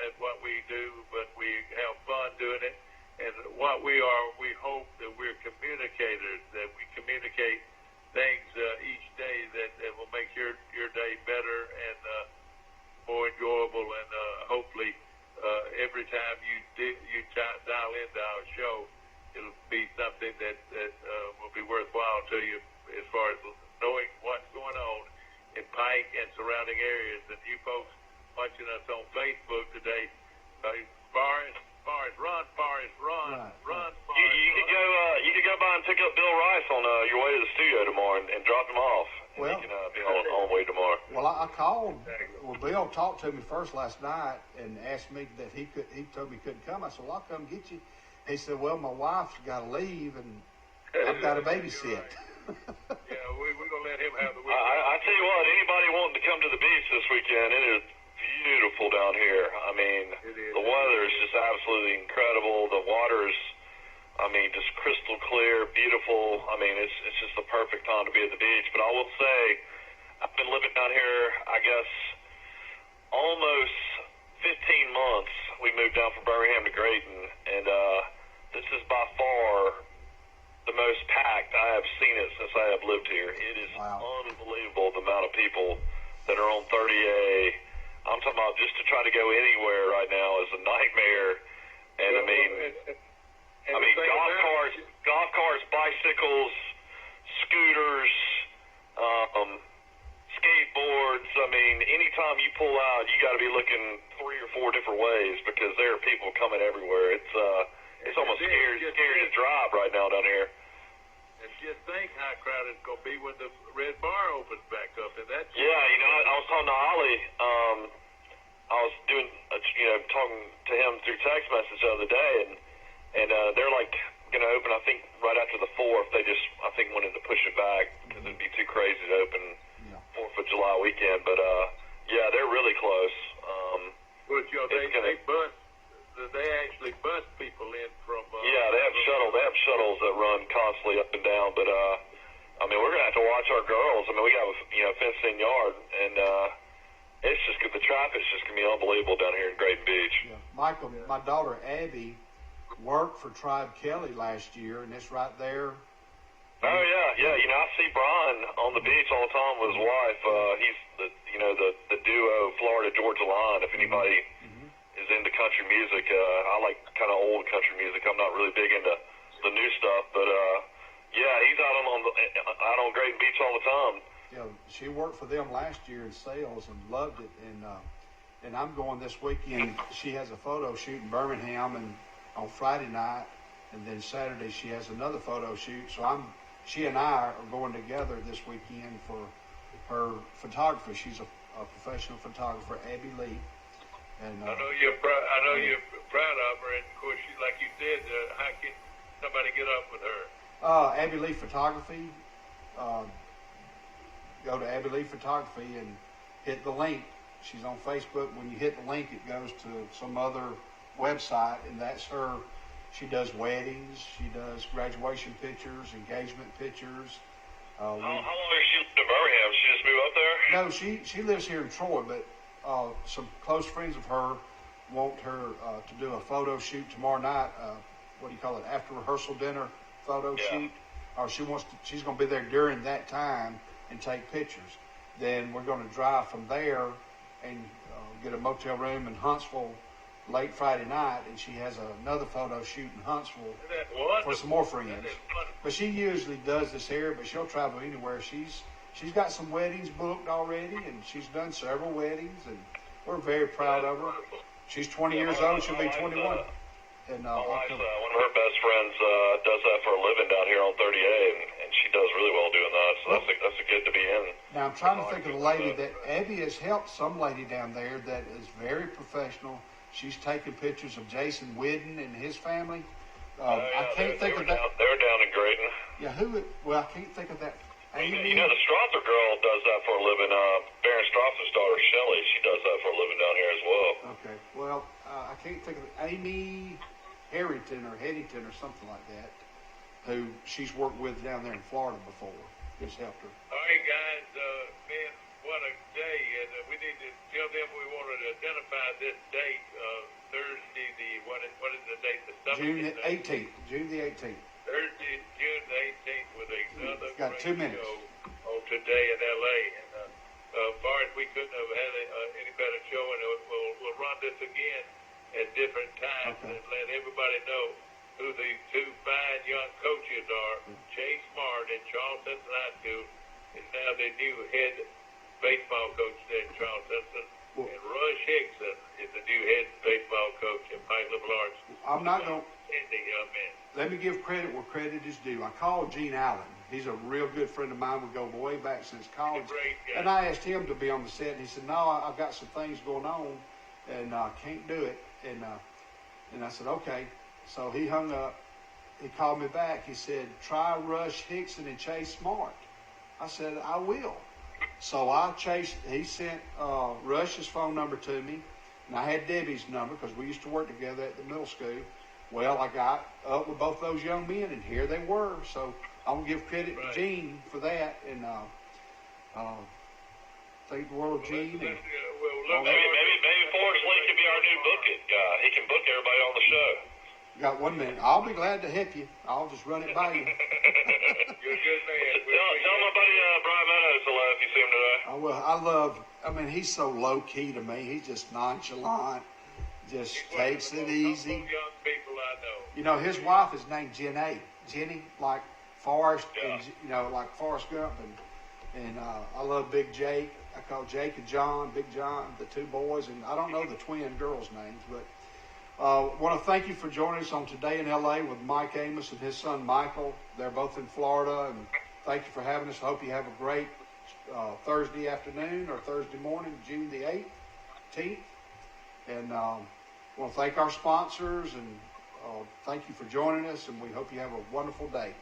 Speaker 2: at what we do, but we have fun doing it. And what we are, we hope that we're communicators, that we communicate things each day that will make your day better and more enjoyable. And hopefully every time you dial into our show, it'll be something that will be worthwhile to you as far as knowing what's going on in Pike and surrounding areas. And you folks watching us on Facebook today, Forrest, run, Forrest, run,
Speaker 1: Right.
Speaker 2: run, Forrest.
Speaker 5: You could go by and pick up Bill Rice on your way to the studio tomorrow and drop him off.
Speaker 1: Well,
Speaker 5: you can be on way tomorrow.
Speaker 1: Well, I called. Well, Bill talked to me first last night and asked me that he told me he couldn't come. I said, well, I'll come get you. He said, well, my wife's got to leave and I've got to babysit.
Speaker 2: Yeah, we're going to let him have the weekend.
Speaker 5: I tell you what, anybody wanting to come to the beach this weekend, it is beautiful down here. I mean, the weather is just absolutely incredible. The water's, I mean, just crystal clear, beautiful. I mean, it's just the perfect time to be at the beach. But I will say, I've been living down here, I guess, almost 15 months. We moved down from Birmingham to Grayton, and this is by far the most packed I have seen it since I have lived here. It is unbelievable the amount of people that are on 30A. I'm talking about just to try to go anywhere right now is a nightmare. And I mean, golf cars, bicycles, scooters, skateboards. I mean, anytime you pull out, you got to be looking 3 or 4 different ways because there are people coming everywhere. It's almost scary to drive right now down here.
Speaker 2: And just think how crowded it's going to be when the Red Bar opens back up. And that's
Speaker 5: yeah, you know, I was talking to Ollie. I was doing, talking to him through text message the other day, and they're like going to open, I think, right after the 4th. They just, I think, wanted to push it back because it'd be too crazy to open 4th of July weekend. But, yeah, they're really close.
Speaker 2: But, you know, they actually bus people in from...
Speaker 5: yeah, they have shuttles that run constantly up and down. But, I mean, we're going to have to watch our girls. I mean, we got a fenced-in yard, and it's just the traffic's just going to be unbelievable down here in Graton Beach.
Speaker 1: Yeah. Michael, my daughter Abby worked for Tribe Kelly last year, and it's right there.
Speaker 5: Oh yeah. You know, I see Brian on the beach all the time with his wife. He's the duo Florida Georgia Line. If anybody is into country music, I like kind of old country music. I'm not really big into the new stuff, but yeah, he's out on Graton Beach all the time.
Speaker 1: You know, she worked for them last year in sales and loved it, and I'm going this weekend. She has a photo shoot in Birmingham and on Friday night, and then Saturday she has another photo shoot. So she and I are going together this weekend for her photography. She's a professional photographer, Abby Lee. And
Speaker 2: I know you're proud of her, and of course, like you said, how can somebody get up with her?
Speaker 1: Abby Lee Photography. Go to Abby Lee Photography and hit the link. She's on Facebook. When you hit the link, it goes to some other website, and that's her. She does weddings. She does graduation pictures, engagement pictures.
Speaker 5: How long has she lived in Birmingham? She just moved up there?
Speaker 1: No, she lives here in Troy, but some close friends of her want her to do a photo shoot tomorrow night. What do you call it? After rehearsal dinner photo shoot. Or she's going to be there during that time and take pictures. Then we're going to drive from there and get a motel room in Huntsville late Friday night, and she has another photo shoot in Huntsville for some more friends. But she usually does this here, but she'll travel anywhere. She's got some weddings booked already, and she's done several weddings, and we're very proud of her. She's 20 years old. She'll be 21. And
Speaker 5: my wife's, one of her best friends does that for a living down here on 38, and she does really well doing that. So that's a good to be in.
Speaker 1: Now I'm trying to think of the lady that Abby has helped. Some lady down there that is very professional. She's taken pictures of Jason Whidden and his family. I can't think of that.
Speaker 5: They were down in Graton.
Speaker 1: Yeah, well, I can't think of that. Amy.
Speaker 5: You know, the Strother girl does that for a living. Baron Strother's daughter, Shelley, she does that for a living down here as well.
Speaker 1: Okay. Well, I can't think of it. Amy Harrington or Headington or something like that, who she's worked with down there in Florida before. Just helped her.
Speaker 2: All right, guys. Man, what a day. And we need to tell them we wanted to identify this date, Thursday, what is the date?
Speaker 1: June the 18th. June the 18th.
Speaker 2: Thursday, June the 18th with another
Speaker 1: got 2 minutes.
Speaker 2: show on Today in L.A. And far as we couldn't have had any better show, and we'll run this again at different times and let everybody know who the two fine young coaches are. Chase Smart at Charleston High School is now the new head baseball coach there at Charleston, and Rush Hickson is the new head baseball coach at Pike Liberal Arts.
Speaker 1: I'm not going to...
Speaker 2: young man.
Speaker 1: Let me give credit where credit is due. I called Gene Allen. He's a real good friend of mine. We go way back since college. And I asked him to be on the set, and he said, no, I've got some things going on, and I can't do it. And I said, okay. So he hung up. He called me back. He said, try Rush Hickson and Chase Smart. I said, I will. So he sent Rush's phone number to me, and I had Debbie's number because we used to work together at the middle school. Well, I got up with both those young men, and here they were. So I'm going to give credit to Gene for that, and thank the world of Gene. And,
Speaker 5: maybe Forrest Lee could be our new booking guy. He can book everybody on the show.
Speaker 1: Got 1 minute. I'll be glad to help you. I'll just run it by you.
Speaker 2: You're a good man.
Speaker 5: Tell my buddy Brian Meadows hello if you see him today.
Speaker 1: He's so low key to me. He's just nonchalant. Just takes it easy.
Speaker 2: Young people I know.
Speaker 1: You know, his wife is named Jenny, like Forrest, and like Forrest Gump, and I love Big Jake. I call Jake and John, Big John, the two boys, and I don't know the twin girls' names, but want to thank you for joining us on Today in L.A. with Mike Amos and his son Michael. They're both in Florida, and thank you for having us. Hope you have a great Thursday afternoon or Thursday morning, June the 18th, and. I want to thank our sponsors and thank you for joining us, and we hope you have a wonderful day.